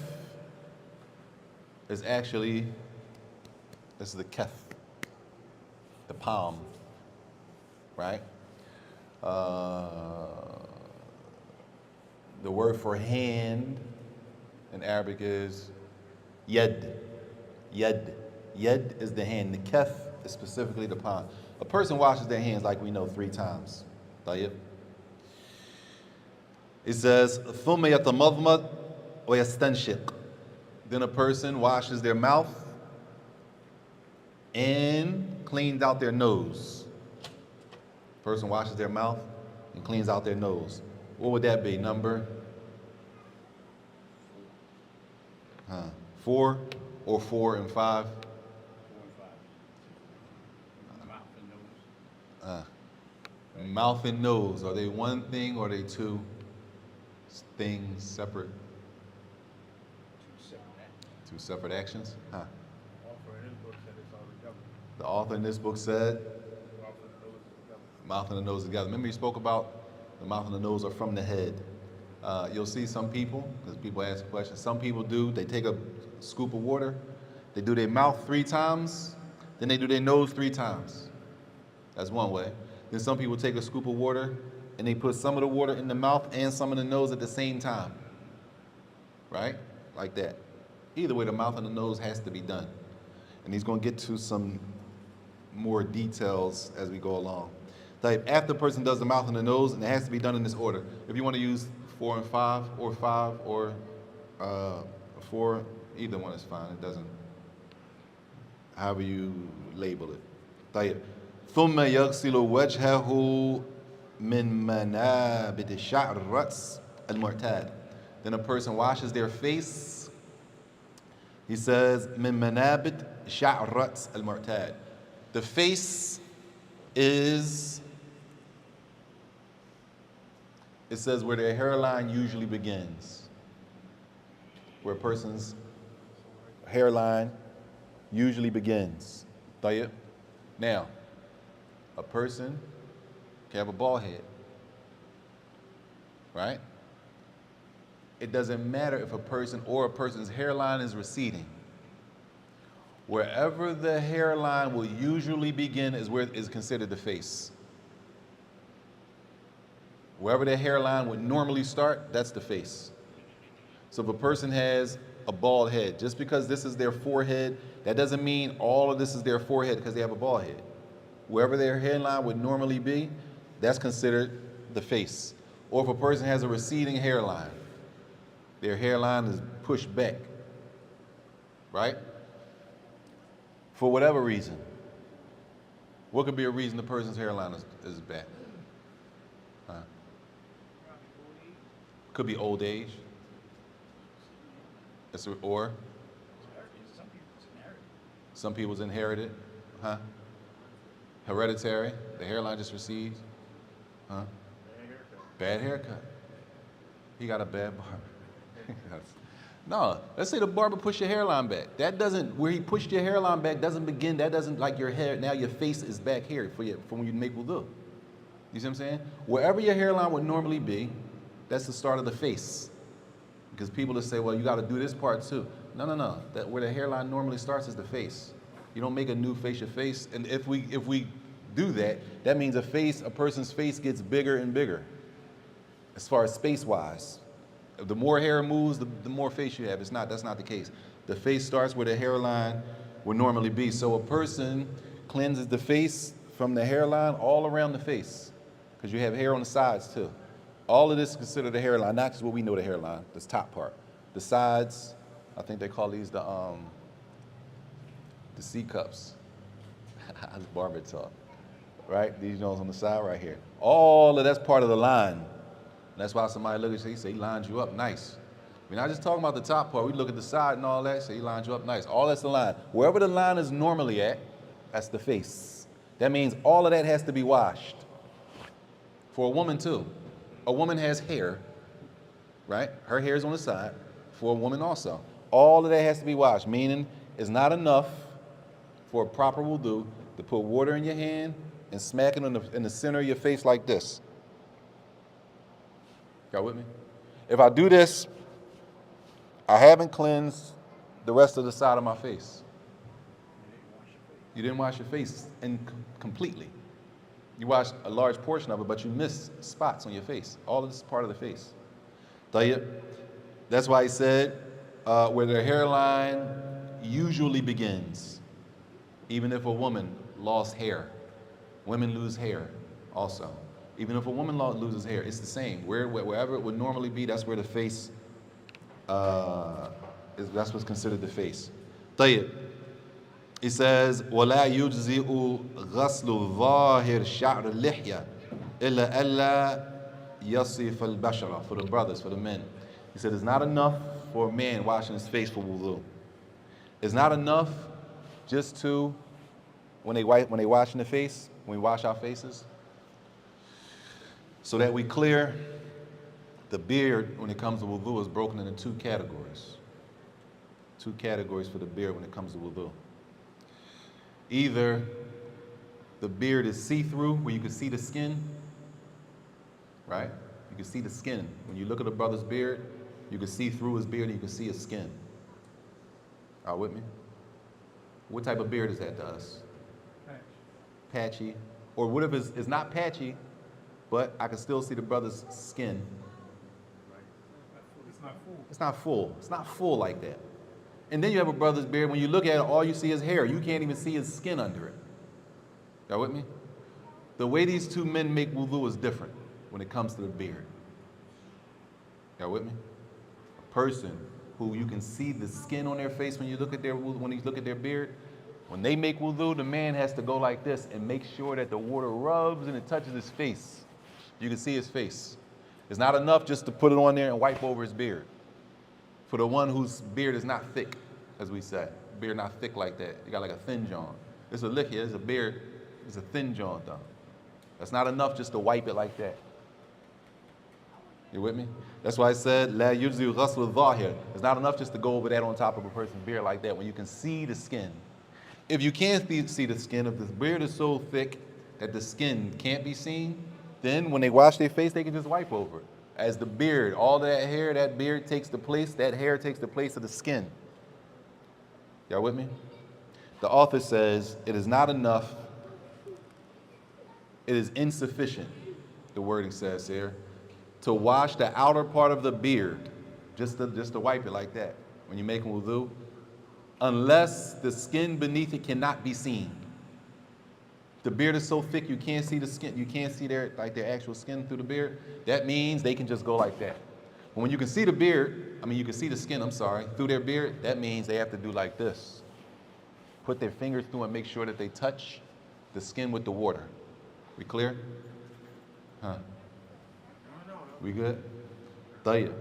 is actually, this is the kef, the palm, right? The word for hand in Arabic is yad. Yad. Yad is the hand. The kef is specifically the palm. A person washes their hands, like we know, 3 times. طيب. It says, ثُمَّ يَتَمَضْمَضْ وَيَسْتَنْشِقْ. Then a person washes their mouth and cleans out their nose. Person washes their mouth and cleans out their nose. What would that be? Number? 4 or 4 and 5? 4 and 5. Mouth and nose. Mouth and nose, are they one thing or are they 2 things separate? 2 separate actions? The author in this book said, mouth and the nose together. Remember, you spoke about the mouth and the nose are from the head. You'll see some people, because people ask a question, some people do, they take a scoop of water, they do their mouth 3 times, then they do their nose 3 times. That's one way. Then some people take a scoop of water and they put some of the water in the mouth and some in the nose at the same time. Right? Like that. Either way, the mouth and the nose has to be done. And he's going to get to some more details as we go along. After the person does the mouth and the nose, and it has to be done in this order. If you want to use 4 and 5 or 4, either one is fine. It doesn't, however you label it. طيب. ثم يغسل وجهه من منابت شعر الرأس المعتاد. Then a person washes their face. He says من منابت شعر الرأس المعتاد. The face is, it says where their hairline usually begins. Where a person's hairline usually begins. طيب. Now, a person can have a bald head, right? It doesn't matter if a person's hairline is receding. Wherever the hairline will usually begin is where is considered the face. Wherever their hairline would normally start, that's the face. So if a person has a bald head, just because this is their forehead, that doesn't mean all of this is their forehead because they have a bald head. Wherever their hairline would normally be, that's considered the face. Or if a person has a receding hairline, their hairline is pushed back, right? For whatever reason. What could be a reason the person's hairline is back? Could be old age. Or some people's inherited. Huh? Hereditary. The hairline just recedes. Huh? Bad haircut. He got a bad barber. No, let's say the barber pushed your hairline back. That doesn't, where he pushed your hairline back doesn't begin, that doesn't like your hair, now your face is back here for when you make wudu. You see what I'm saying? Wherever your hairline would normally be, that's the start of the face. Because people will say, well, you got to do this part too. No. That where the hairline normally starts is the face. You don't make a new facial face. And if we do that, that means a person's face gets bigger and bigger as far as space-wise. The more hair moves, the more face you have. That's not the case. The face starts where the hairline would normally be. So a person cleanses the face from the hairline all around the face, because you have hair on the sides too. All of this is considered the hairline, not just what we know the hairline, this top part. The sides, I think they call these the C cups. That's barber talk, right? These ones on the side right here. All of that's part of the line. That's why somebody look at you and say, he lined you up nice. We're not just talking about the top part. We look at the side and all that, say he lined you up nice. All that's the line. Wherever the line is normally at, that's the face. That means all of that has to be washed. For a woman too. A woman has hair, right? Her hair is on the side. For a woman also. All of that has to be washed, meaning it's not enough for a proper wudu to put water in your hand and smack it in the center of your face like this. Y'all with me? If I do this, I haven't cleansed the rest of the side of my face. You didn't wash your face completely. You washed a large portion of it, but you missed spots on your face. All of this is part of the face. Tayyib. That's why he said where their hairline usually begins, even if a woman lost hair. Women lose hair also. Even if a woman loses hair, it's the same. Wherever it would normally be, that's where the face, that's what's considered the face. Tayyib. He says, وَلَا يُجْزِئُ غَسْلُ ظَاهِرْ شَعْرِ اللِّحْيَةِ إِلَّا أَلَّا يَصِفَ الْبَشَرَ. For the brothers, for the men. He said, it's not enough for a man washing his face for wudu. It's not enough just to, when they wash in the face, when we wash our faces, so that we clear the beard when it comes to wudu is broken into two categories. Two categories for the beard when it comes to wudu. Either the beard is see-through, where you can see the skin, right? You can see the skin. When you look at a brother's beard, you can see through his beard and you can see his skin. All with me? What type of beard is that to us? Patchy. Or what if it's not patchy, but I can still see the brother's skin? It's not full. It's not full. It's not full like that. And then you have a brother's beard, when you look at it, all you see is hair. You can't even see his skin under it. Y'all with me? The way these two men make wudu is different when it comes to the beard. Y'all with me? A person who you can see the skin on their face when you look at their beard, when they make wudu, the man has to go like this and make sure that the water rubs and it touches his face. You can see his face. It's not enough just to put it on there and wipe over his beard. For the one whose beard is not thick, as we say. Beard not thick like that. You got like a thin jaw. It's a lick here, it's a beard, it's a thin jaw though. That's not enough just to wipe it like that. You with me? That's why I said, La yujzi ghasl al-zahir. It's not enough just to go over that on top of a person's beard like that when you can see the skin. If you can't see the skin, if the beard is so thick that the skin can't be seen, then when they wash their face, they can just wipe over it. As the beard, all that hair, that beard takes the place, that hair takes the place of the skin. Y'all with me? The author says, it is not enough, it is insufficient, the wording says here, to wash the outer part of the beard, just to wipe it like that when you're making wudu, unless the skin beneath it cannot be seen. The beard is so thick you can't see the skin, you can't see their actual skin through the beard. That means they can just go like that. But when you can see the beard, you can see the skin, through their beard, that means they have to do like this. Put their fingers through and make sure that they touch the skin with the water. We clear? Huh? We good? طيب.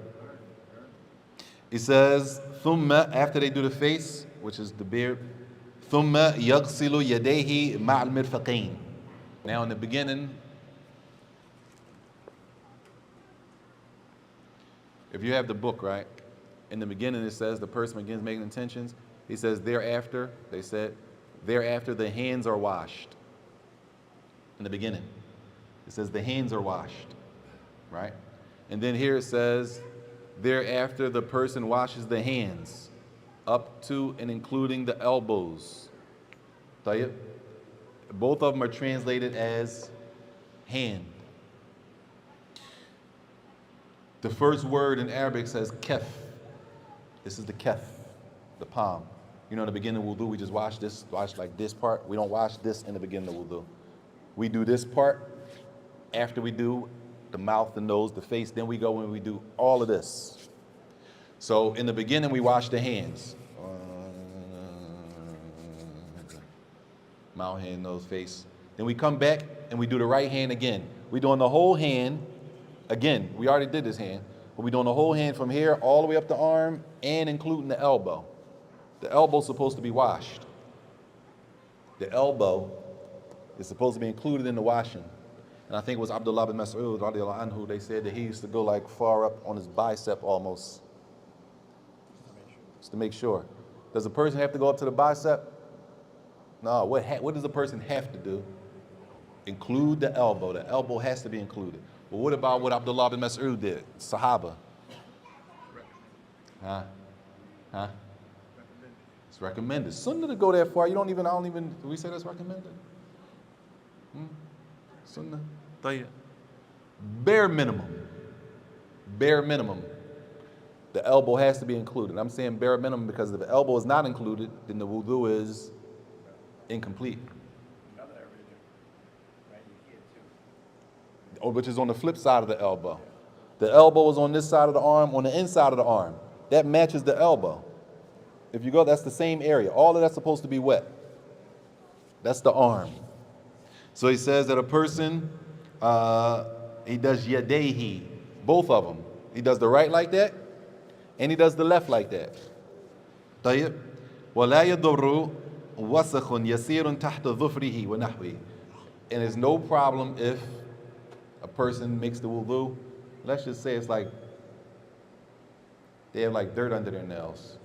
He says, ثم, after they do the face, which is the beard, ثم يغسل يديه مع المرفقين. Now in the beginning, if you have the book, right? In the beginning it says the person begins making intentions. He says thereafter, thereafter the hands are washed. In the beginning, it says the hands are washed, right? And then here it says, thereafter the person washes the hands up to and including the elbows. طيب. Both of them are translated as hand. The first word in Arabic says kef. This is the kef, the palm. You know, in the beginning of wudu, we just wash like this part. We don't wash this in the beginning of wudu. We do this part after we do the mouth, the nose, the face. Then we go and we do all of this. So in the beginning, we wash the hands. Mouth, hand, nose, face. Then we come back and we do the right hand again. We're doing the whole hand again. We already did this hand, but we're doing the whole hand from here all the way up the arm and including the elbow. The elbow's supposed to be washed. The elbow is supposed to be included in the washing. And I think it was Abdullah bin Mas'ud, radiallahu anhu, they said that he used to go like far up on his bicep almost. Just to make sure. Does a person have to go up to the bicep? No, what does a person have to do? Include the elbow. The elbow has to be included. But what about what Abdullah bin Mas'ud did? Sahaba. Huh? It's recommended. Sunnah to go that far. I don't even, do we say that's recommended? Sunnah. طيب. Bare minimum. Bare minimum. The elbow has to be included. I'm saying bare minimum because if the elbow is not included, then the wudu is incomplete. Or which is on the flip side of the elbow. The elbow is on this side of the arm, on the inside of the arm. That matches the elbow. If you go, that's the same area. All of that's supposed to be wet. That's the arm. So he says that a person, he does yadayhi, both of them. He does the right like that, and he does the left like that. طيب. ولا يضر وسخ يسير تحت ظفره ونحوه. And there's no problem if a person makes the wudu. Let's just say it's like they have like dirt under their nails.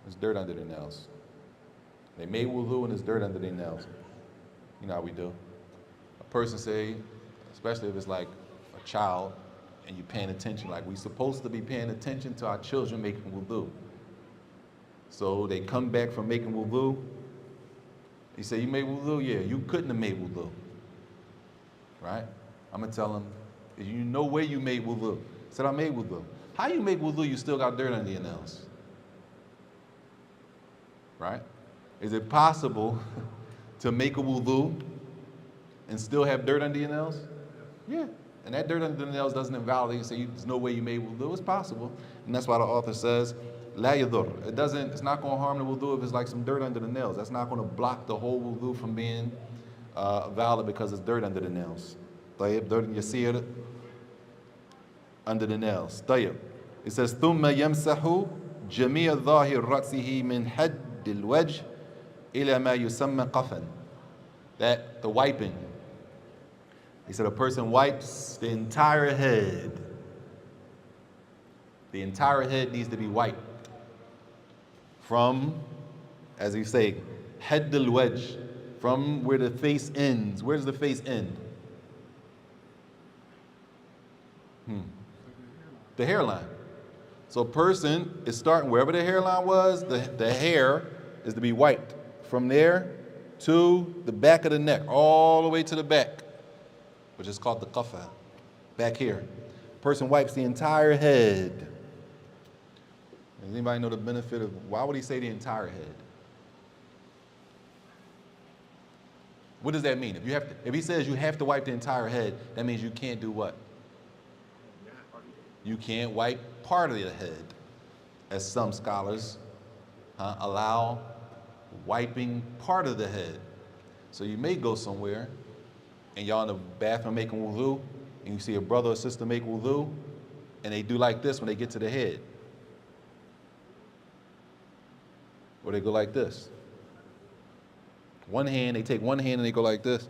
There's dirt under their nails. They made wudu and there's dirt under their nails. You know how we do. A person say, especially if it's like a child and you're paying attention, like we're supposed to be paying attention to our children making wudu. So they come back from making wudu. He say, you made wudu? Yeah, you couldn't have made wudu. Right? I'm going to tell him, you know where you made wudu. He said, I made wudu. How you make wudu, you still got dirt under your nails? Right? Is it possible to make a wudu and still have dirt under your nails? Yeah. And that dirt under the nails doesn't invalidate you, say there's no way you made wudu. It's possible. And that's why the author says, La yadur. It's not going to harm the wudu if it's like some dirt under the nails. That's not going to block the whole wudu from being valid because it's dirt under the nails. طيب, dirt yasir under the nails. طيب. It says, ثم يمسح جميع ظاهر رأسه من حد الوجه إلى ما يسمى قفا. That the wiping. He said a person wipes the entire head. The entire head needs to be wiped. From, as you say, hadd al-wajh, from where the face ends. Where does the face end? The hairline. So a person is starting wherever the hairline was, the hair is to be wiped. From there to the back of the neck, all the way to the back, which is called the qafa, back here. Person wipes the entire head. Does anybody know the benefit of, why would he say the entire head? What does that mean? If he says you have to wipe the entire head, that means you can't do what? You can't wipe part of the head, as some scholars allow wiping part of the head. So you may go somewhere and y'all in the bathroom making wudu, and you see a brother or sister make wudu, and they do like this when they get to the head. Or they go like this. One hand, they take one hand and they go like this.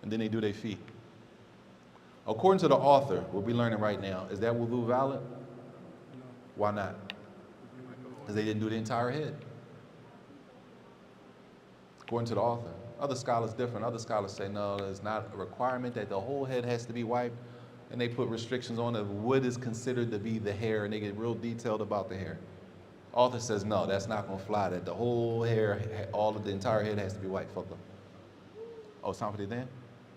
And then they do their feet. According to the author, what we're learning right now, is that wudu valid? No. Why not? Because they didn't do the entire head. According to the author. Other scholars different. Other scholars say no, it's not a requirement that the whole head has to be wiped. And they put restrictions on of what is considered to be the hair, and they get real detailed about the hair. Author says no, that's not going to fly, that the whole hair, all of the entire head has to be wiped. Fadl. Oh, it's time for the adhan?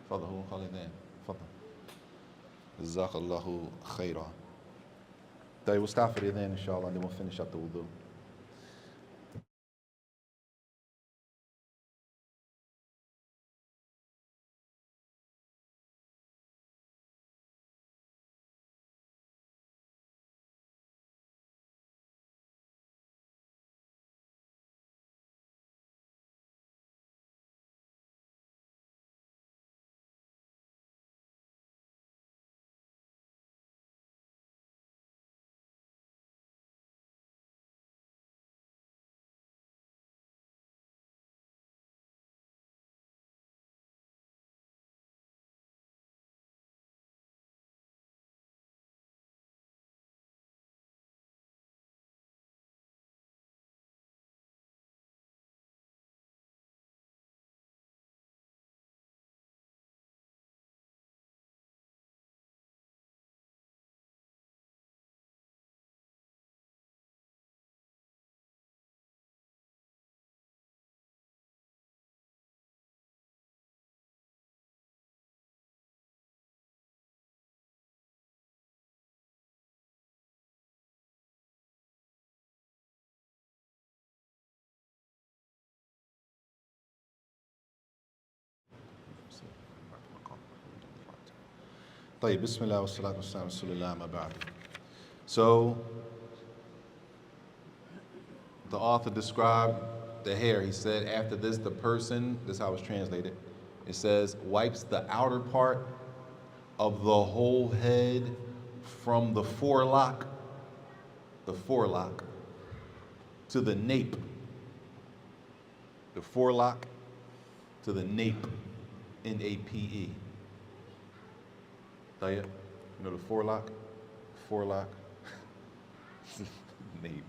Fadl, who will call it adhan? Fadl. Jazakallahu khairah. We'll stop for the adhan, inshallah, and then we'll finish up the wudu. Bismillah wa salatu wa salam rasulillah ma ba'd. So, the author described the hair. He said, after this, the person, this is how it's translated, it says, wipes the outer part of the whole head from the forelock to the nape. The forelock to the nape, N-A-P-E. You know the forelock? Forelock. Nape.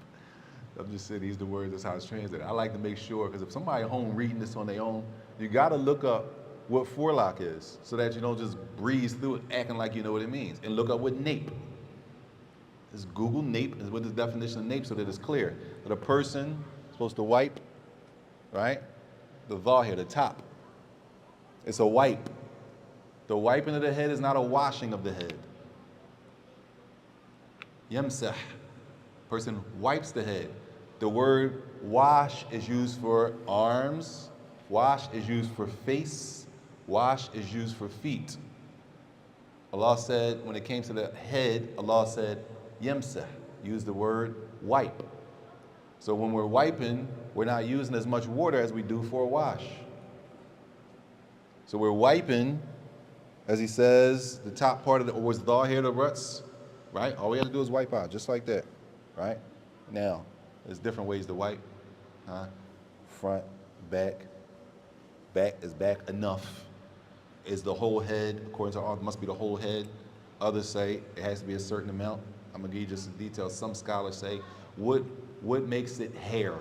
I'm just saying these are the words, that's how it's translated. I like to make sure, because if somebody at home reading this on their own, you got to look up what forelock is so that you don't just breeze through it acting like you know what it means. And look up what nape. Just Google nape is what the definition of nape so that it's clear. That a person is supposed to wipe, right? The zahir, the top. It's a wipe. The wiping of the head is not a washing of the head. Yamsah. Person wipes the head. The word wash is used for arms. Wash is used for face. Wash is used for feet. Allah said, when it came to the head, Allah said, yamsah. Use the word wipe. So when we're wiping, we're not using as much water as we do for a wash. So we're wiping, as he says, the top part of the, or zahir, the ruts, right? All we have to do is wipe out, just like that, right? Now, there's different ways to wipe, front, back. Back is back enough. Is the whole head, according to all, must be the whole head. Others say it has to be a certain amount. I'm gonna give you just some details. Some scholars say, what makes it hair?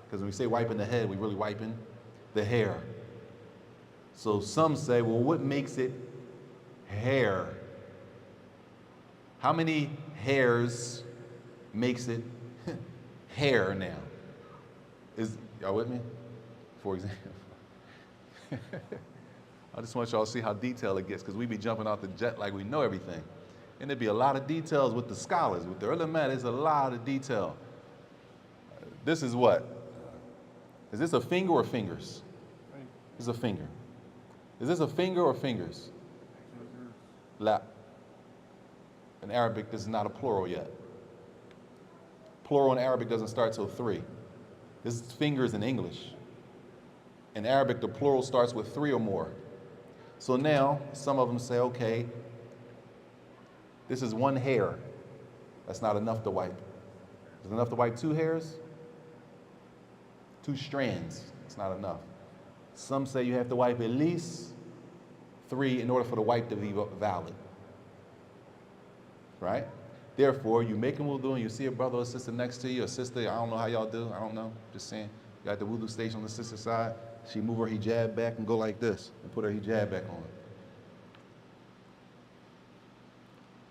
Because when we say wiping the head, we really wiping the hair. So some say, well, what makes it hair? How many hairs makes it hair now? Is y'all with me? For example, I just want y'all to see how detailed it gets, because we be jumping off the jet like we know everything. And there'd be a lot of details with the scholars. With the ulama, there's a lot of detail. This is what? Is this a finger or fingers? This is a finger. Is this a finger or fingers? La. In Arabic, this is not a plural yet. Plural in Arabic doesn't start till 3. This is fingers in English. In Arabic, the plural starts with 3 or more. So now, some of them say, okay, this is 1 hair. That's not enough to wipe. Is it enough to wipe 2 hairs? 2 strands. It's not enough. Some say you have to wipe at least 3 in order for the wipe to be valid. Right? Therefore, you make a wudu and you see a brother or sister next to you, a sister, I don't know how y'all do, I don't know, just saying. You got the wudu station on the sister's side, she move her hijab back and go like this and put her hijab back on.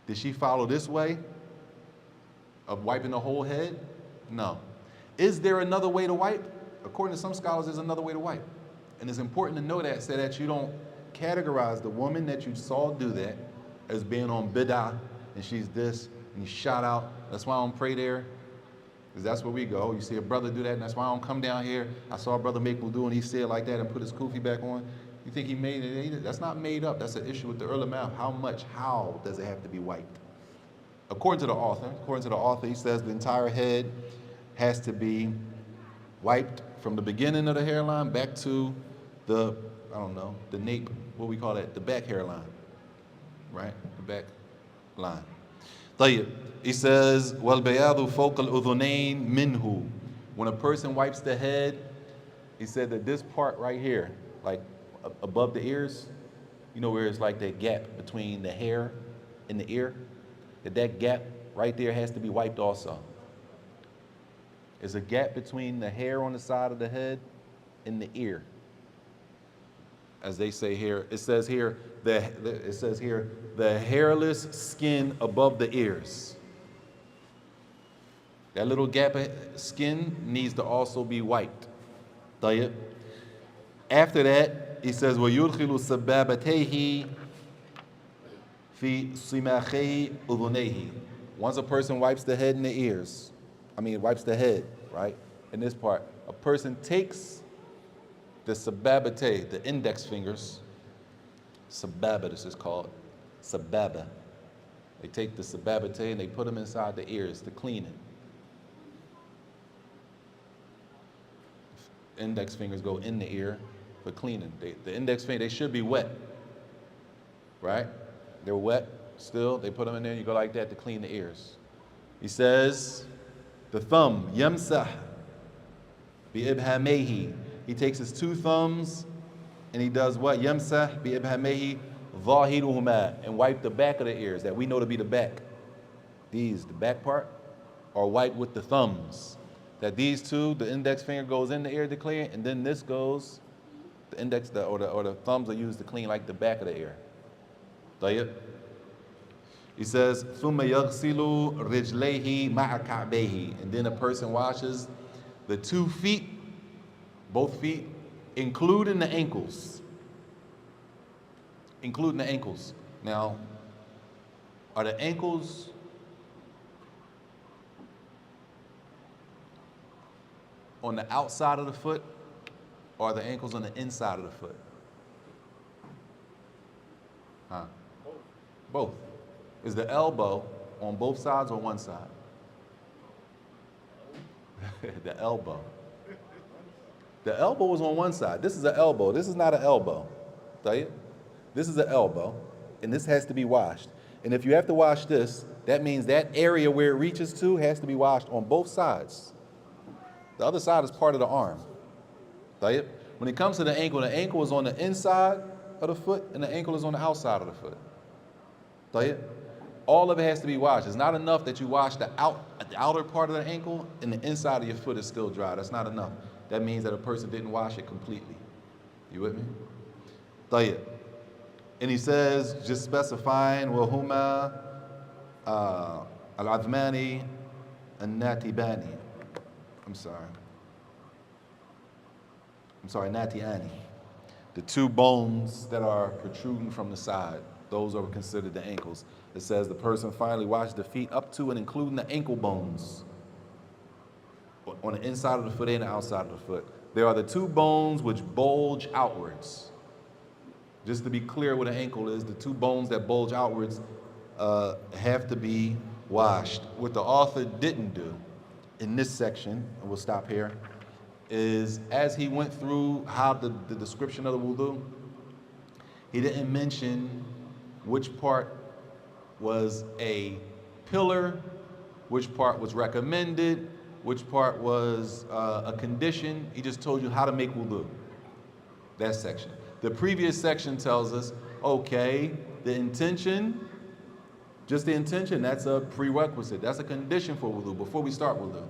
Did she follow this way of wiping the whole head? No. Is there another way to wipe? According to some scholars, there's another way to wipe. And it's important to know that so that you don't categorize the woman that you saw do that as being on bid'ah and she's this and you shout out. That's why I don't pray there, because that's where we go. You see a brother do that, and that's why I don't come down here. I saw a brother make wudu and he said like that and put his kufi back on. You think he made it? That's not made up. That's an issue with the ulama. How does it have to be wiped? According to the author, he says the entire head has to be wiped from the beginning of the hairline back to the, the nape, what we call that, the back hairline, right? The back line. طيب. He says, وَالْبَيَاضُ فَوْقَ الْأُذُنَيْن مِنْهُ. When a person wipes the head, he said that this part right here, like above the ears, you know where it's like that gap between the hair and the ear, that gap right there has to be wiped also. There's a gap between the hair on the side of the head and the ear. As they say here, it says here, the hairless skin above the ears. That little gap of skin needs to also be wiped. طيب. After that, he says, وَيُدْخِلُ سَبَّابَتَيْهِ فِي صِمَاخَيْ أُذُنَيْهِ. Once a person wipes the head and the ears, wipes the head, right? In this part, a person takes the sababate, the index fingers, sababa, this is called, sababa. They take the sababate and they put them inside the ears to clean it. Index fingers go in the ear for cleaning. The index finger, they should be wet, right? They're wet still. They put them in there and you go like that to clean the ears. He says, the thumb, yamsah bi-ibhamayhi. He takes his 2 thumbs and he does what? Yamsah bi-ibhamayhi dhahiruhuma, and wipe the back of the ears that we know to be the back. These, the back part, are wiped with the thumbs. That these 2, the index finger goes in the ear to clean, and then this goes, the index or the thumbs are used to clean like the back of the ear. طيب. He says, ثُمَّ يَغْسِلُ رِجْلَيْهِ مَعَ كَعْبَيْهِ. And then a person washes the 2 feet, both feet, including the ankles. Including the ankles. Now, are the ankles on the outside of the foot, or are the ankles on the inside of the foot? Huh? Both. Is the elbow on both sides or one side? The elbow. The elbow is on one side. This is an elbow. This is not an elbow. This is an elbow, and this has to be washed. And if you have to wash this, that means that area where it reaches to has to be washed on both sides. The other side is part of the arm. When it comes to the ankle is on the inside of the foot, and the ankle is on the outside of the foot. All of it has to be washed. It's not enough that you wash the outer part of the ankle and the inside of your foot is still dry. That's not enough. That means that a person didn't wash it completely. You with me? طيب. And he says, just specifying, وَهُمَا الْعَذْمَانِ النَّاتِبَانِ. I'm sorry, natiani. The two bones that are protruding from the side, those are considered the ankles. It says the person finally washed the feet up to and including the ankle bones on the inside of the foot and the outside of the foot. There are the two bones which bulge outwards. Just to be clear what an ankle is, the two bones that bulge outwards have to be washed. What the author didn't do in this section, and we'll stop here, is as he went through how the description of the wudu, he didn't mention which part was a pillar, which part was recommended, which part was a condition. He just told you how to make wudu. That section. The previous section tells us, okay, the intention, just the intention, that's a prerequisite. That's a condition for wudu before we start wudu.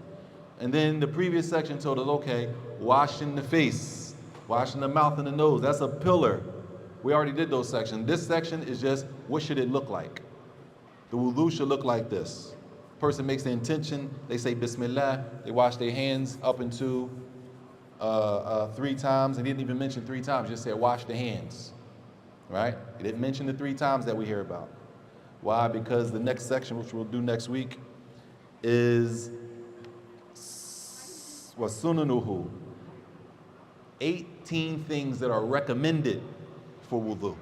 And then the previous section told us, okay, washing the face, washing the mouth and the nose, that's a pillar. We already did those sections. This section is just, what should it look like? The wudu should look like this. Person makes the intention, they say Bismillah, they wash their hands up into 3 times. He didn't even mention 3 times, just said wash the hands, right? He didn't mention the 3 times that we hear about. Why? Because the next section, which we'll do next week, is wasunanuhu, 18 things that are recommended for wudu.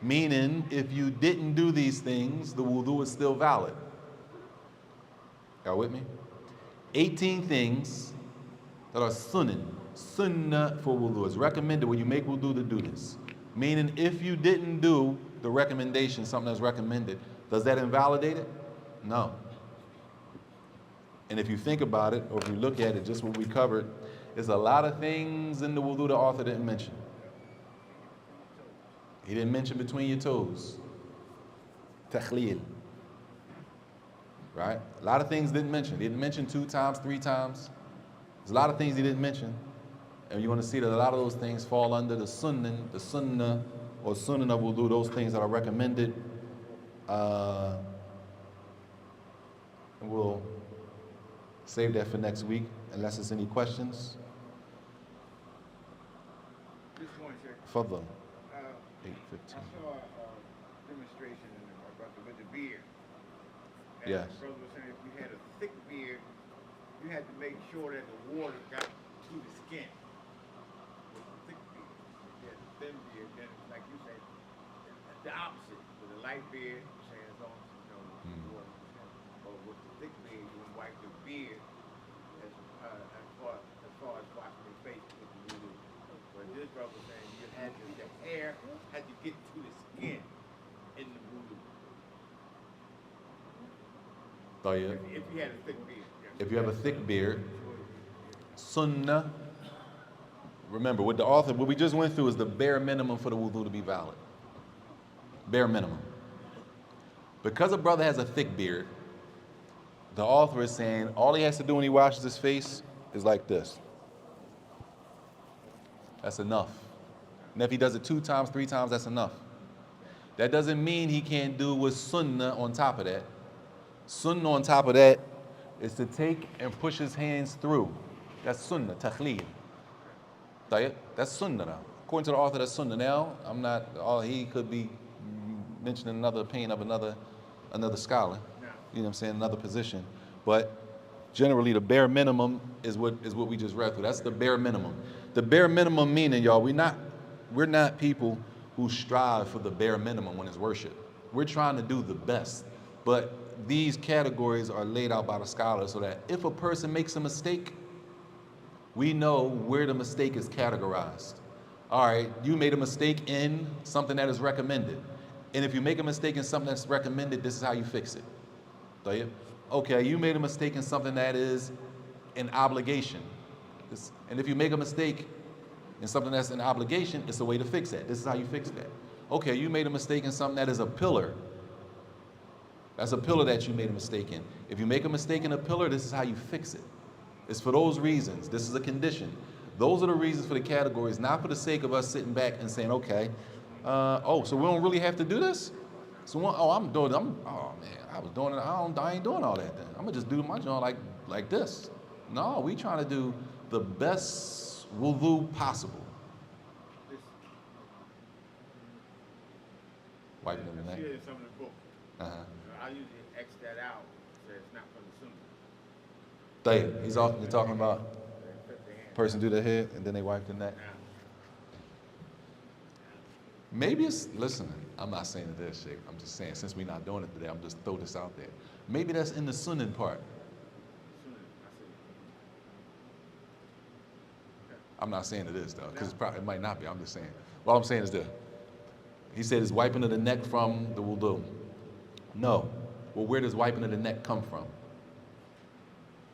Meaning, if you didn't do these things, the wudu is still valid. Y'all with me? 18 things that are sunnah for wudu. It's recommended when you make wudu to do this. Meaning, if you didn't do the recommendation, something that's recommended, does that invalidate it? No. And if you think about it, or if you look at it, just what we covered, there's a lot of things in the wudu the author didn't mention. He didn't mention between your toes. Takhleel. Right? A lot of things didn't mention. He didn't mention 2 times, 3 times. There's a lot of things he didn't mention. And you're going to see that a lot of those things fall under the sunnah or sunnah of wudu, those things that are recommended. And we'll save that for next week, unless there's any questions. Just one second. Fadl. 8:15. I saw a demonstration about with the beard. And Yes. the brother was saying if you had a thick beard, you had to make sure that the water got to the skin. With a thick beard. If you had a thin beard, then like you said, the opposite. With a light beard, you're saying as long as the water was in. But with the thick beard, you would wipe the beard as far as washing your face with the wudu. But this brother was saying you had to, the hair had to get to the skin in the wudu. Oh, yeah. If you had a thick beard. If you have a thick beard, sunnah, remember, what the author, what we just went through is the bare minimum for the wudu to be valid. Bare minimum. Because a brother has a thick beard, the author is saying all he has to do when he washes his face is like this. That's enough. And if he does it 2 times, 3 times, that's enough. That doesn't mean he can't do with sunnah on top of that. Sunnah on top of that is to take and push his hands through. That's sunnah, takhleel. That's sunnah now. According to the author, that's sunnah. Now, I'm not, he could be mentioning another opinion of another scholar. You know what I'm saying, another position. But generally, the bare minimum is what we just read through. That's the bare minimum. The bare minimum meaning, y'all, we're not people who strive for the bare minimum when it's worship. We're trying to do the best. But these categories are laid out by the scholars so that if a person makes a mistake, we know where the mistake is categorized. All right, you made a mistake in something that is recommended. And if you make a mistake in something that's recommended, this is how you fix it. Okay, you made a mistake in something that is an obligation. And if you make a mistake in something that's an obligation, it's a way to fix that. This is how you fix that. Okay, you made a mistake in something that is a pillar. That's a pillar that you made a mistake in. If you make a mistake in a pillar, this is how you fix it. It's for those reasons. This is a condition. Those are the reasons for the categories, not for the sake of us sitting back and saying, okay, so we don't really have to do this? So, I was doing it, I ain't doing all that then. I'm gonna just do my joint like this. No, we trying to do the best wudu possible. Wiping of the I neck. see it in some of the books. Uh-huh. I usually X that out, so it's not from the Sunnah. You're talking about They put their hand person do their head and then they wipe the neck. down. Maybe it's, listen, I'm not saying it is, Sheikh. I'm just saying, since we're not doing it today, I'm just throw this out there. Maybe that's in the Sunnah part. Sunnah, I see. I'm not saying it is, though, because it might not be. I'm just saying. What I'm saying is this. He said it's wiping of the neck from the wudu. No. Well, where does wiping of the neck come from?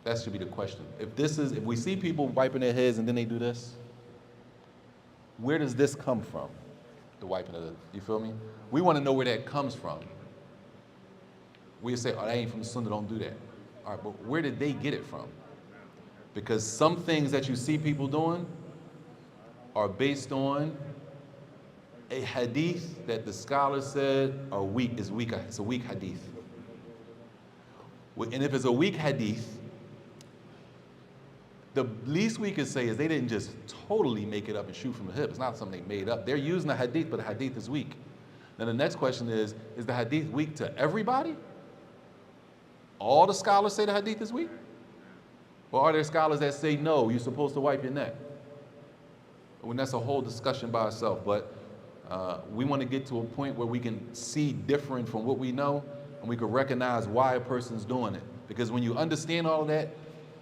That should be the question. If we see people wiping their heads and then they do this, where does this come from? The wiping of the, you feel me? We want to know where that comes from. We say, oh, that ain't from the Sunnah, don't do that. All right, but where did they get it from? Because some things that you see people doing are based on a hadith that the scholars said are weak, it's a weak hadith. And if it's a weak hadith, the least we could say is they didn't just totally make it up and shoot from the hip. It's not something they made up. They're using the hadith, but the hadith is weak. Then the next question is the hadith weak to everybody? All the scholars say the hadith is weak? Or are there scholars that say, no, you're supposed to wipe your neck? Well, that's a whole discussion by itself, but we want to get to a point where we can see different from what we know, and we can recognize why a person's doing it. Because when you understand all of that,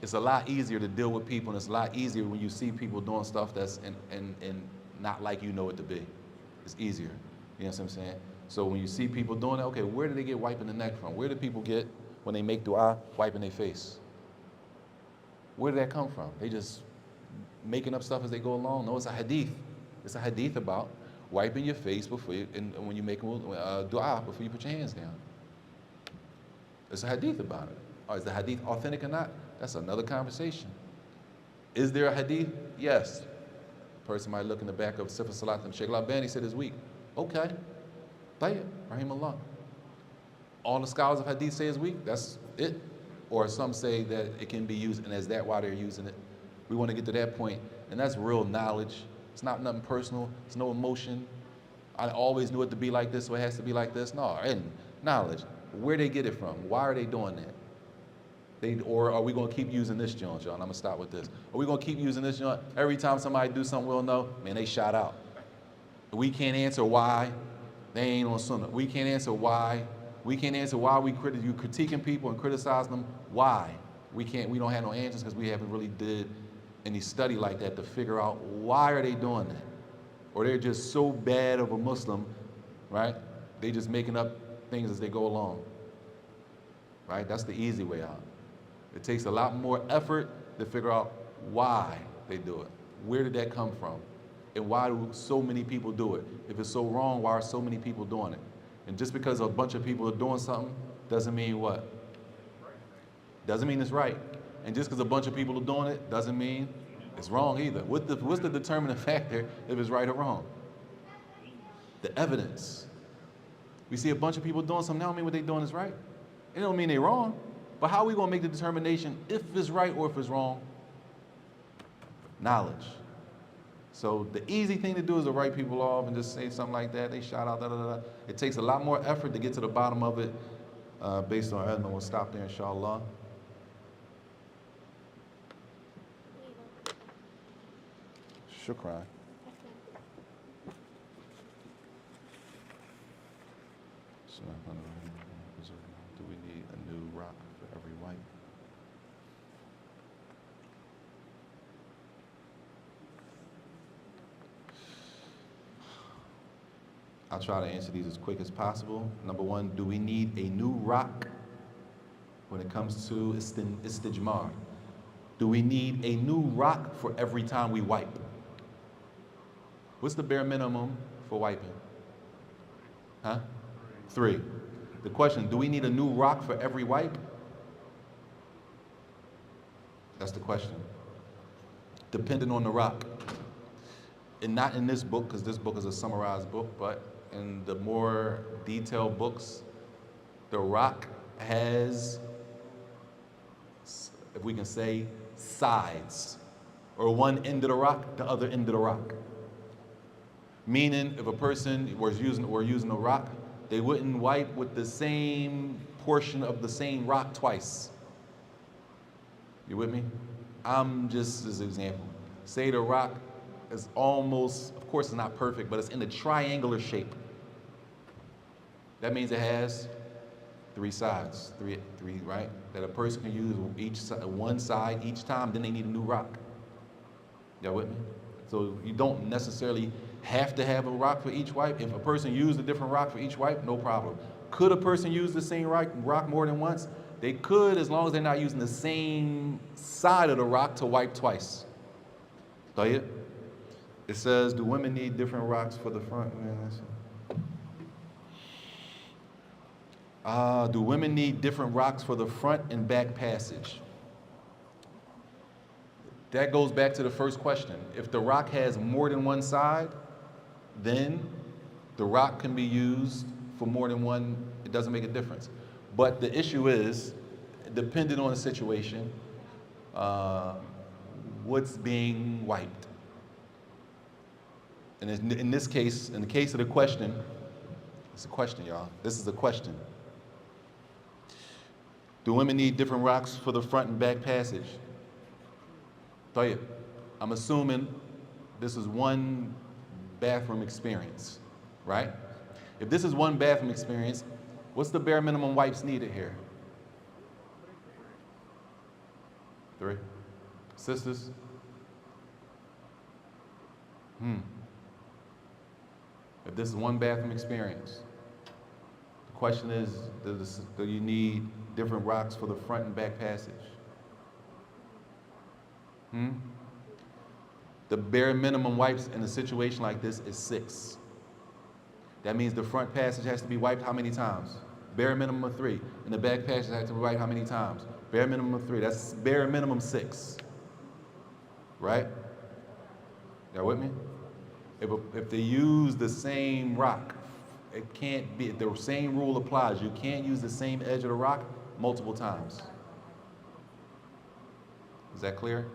it's a lot easier to deal with people, and it's a lot easier when you see people doing stuff that's and not like you know it to be. It's easier. You know what I'm saying? So when you see people doing it, okay, where do they get wiping the neck from? Where do people get, when they make dua, wiping their face? Where did that come from? They just making up stuff as they go along? No, it's a hadith. It's a hadith about wiping your face before you, and when you make dua, before you put your hands down. It's a hadith about it. Or is the hadith authentic or not? That's another conversation. Is there a hadith? Yes. A person might look in the back of Sifat Salat and Sheikh Al-Albani said it's weak. Okay. Tayyib, rahimahullah. All the scholars of hadith say it's weak. That's it. Or some say that it can be used, and is that why they're using it? We want to get to that point, and that's real knowledge. It's not nothing personal. It's no emotion. I always knew it to be like this, so it has to be like this. No, and knowledge. Where they get it from? Why are they doing that? Or are we going to keep using this joint, John? I'm going to stop with this. Are we going to keep using this joint? Every time somebody do something we'll know, man, they shot out. We can't answer why they ain't on Sunnah. We can't answer why. We can't answer why you critiquing people and criticizing them. Why? We don't have no answers because we haven't really did any study like that to figure out why are they doing that. Or they're just so bad of a Muslim, right? They just making up things as they go along, right? That's the easy way out. It takes a lot more effort to figure out why they do it. Where did that come from? And why do so many people do it? If it's so wrong, why are so many people doing it? And just because a bunch of people are doing something doesn't mean what? Doesn't mean it's right. And just because a bunch of people are doing it doesn't mean it's wrong either. What's the determining factor if it's right or wrong? The evidence. We see a bunch of people doing something, that don't mean what they're doing is right. It don't mean they're wrong. But how are we going to make the determination if it's right or if it's wrong? Knowledge. So the easy thing to do is to write people off and just say something like that. They shout out, da, da, da. It takes a lot more effort to get to the bottom of it based on ilm. We'll stop there, inshallah. Shukran. Do we need a new rock for every wipe? I'll try to answer these as quick as possible. Number one, do we need a new rock when it comes to istijmar? Do we need a new rock for every time we wipe? What's the bare minimum for wiping? Huh? 3. The question, do we need a new rock for every wipe? That's the question. Depending on the rock. And not in this book, because this book is a summarized book, but in the more detailed books, the rock has, if we can say, sides. Or one end of the rock, the other end of the rock. Meaning, if a person we're using a rock They wouldn't wipe with the same portion of the same rock twice. You with me? I'm just as an example. Say the rock is almost, of course it's not perfect, but it's in a triangular shape. That means it has three sides, three, right? That a person can use one side each time, then they need a new rock. Y'all with me? So you don't necessarily have to have a rock for each wipe. If a person used a different rock for each wipe, no problem. Could a person use the same rock more than once? They could, as long as they're not using the same side of the rock to wipe twice. It says, do women need different rocks for the front? Do women need different rocks for the front and back passage? That goes back to the first question. If the rock has more than one side, then the rock can be used for more than one. It doesn't make a difference. But the issue is, depending on the situation, what's being wiped. And in this case, in the case of the question, it's a question, y'all. This is a question. Do women need different rocks for the front and back passage? I'm assuming this is one bathroom experience, right? If this is one bathroom experience, what's the bare minimum wipes needed here? 3. Sisters? If this is one bathroom experience, the question is, do you need different rocks for the front and back passage? The bare minimum wipes in a situation like this is 6. That means the front passage has to be wiped how many times? Bare minimum of 3. And the back passage has to be wiped how many times? Bare minimum of 3. That's bare minimum 6. Right? Y'all with me? If they use the same rock, it can't be, the same rule applies. You can't use the same edge of the rock multiple times. Is that clear?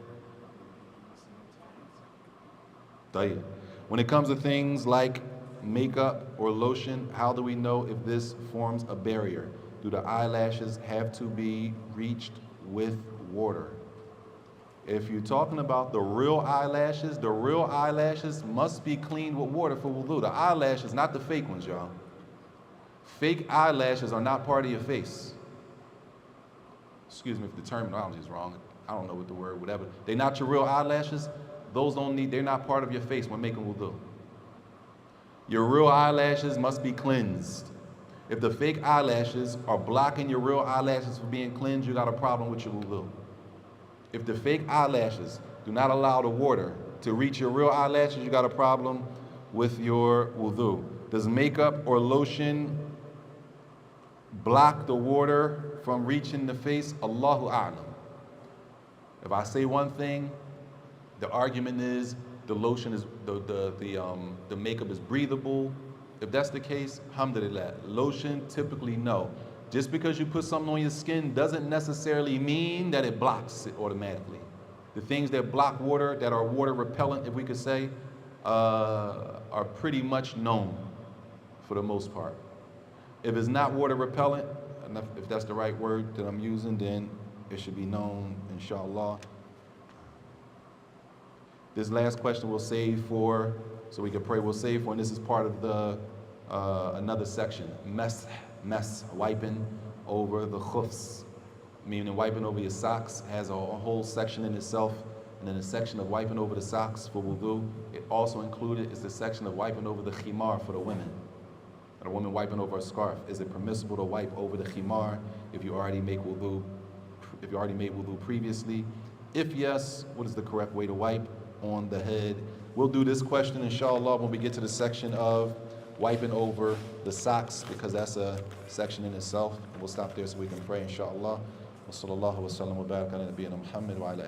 When it comes to things like makeup or lotion, how do we know if this forms a barrier? Do the eyelashes have to be reached with water? If you're talking about the real eyelashes must be cleaned with water for wudu. The eyelashes, not the fake ones, y'all. Fake eyelashes are not part of your face. Excuse me if the terminology is wrong. I don't know what the word, whatever. They're not your real eyelashes. They're not part of your face when making wudu. Your real eyelashes must be cleansed. If the fake eyelashes are blocking your real eyelashes from being cleansed, you got a problem with your wudu. If the fake eyelashes do not allow the water to reach your real eyelashes, you got a problem with your wudu. Does makeup or lotion block the water from reaching the face? Allahu A'lam. If I say one thing, the argument is the lotion is, the makeup is breathable. If that's the case, alhamdulillah. Lotion, typically no. Just because you put something on your skin doesn't necessarily mean that it blocks it automatically. The things that block water, that are water repellent, if we could say, are pretty much known for the most part. If it's not water repellent, if that's the right word that I'm using, then it should be known, inshallah. This last question we'll save for, so we can pray, we'll save for, and this is part of the another section. Mess, wiping over the khufs, meaning wiping over your socks, has a whole section in itself. And then the section of wiping over the socks for wudu, it also included is the section of wiping over the khimar for the women. And a woman wiping over a scarf. Is it permissible to wipe over the khimar if you already make wudu, if you already made wudu previously? If yes, what is the correct way to wipe on the head? We'll do this question, inshallah, when we get to the section of wiping over the socks, because that's a section in itself. We'll stop there so we can pray, inshallah. Wa sallallahu wa sallam wa barak ala nabiyyina Muhammad wa ala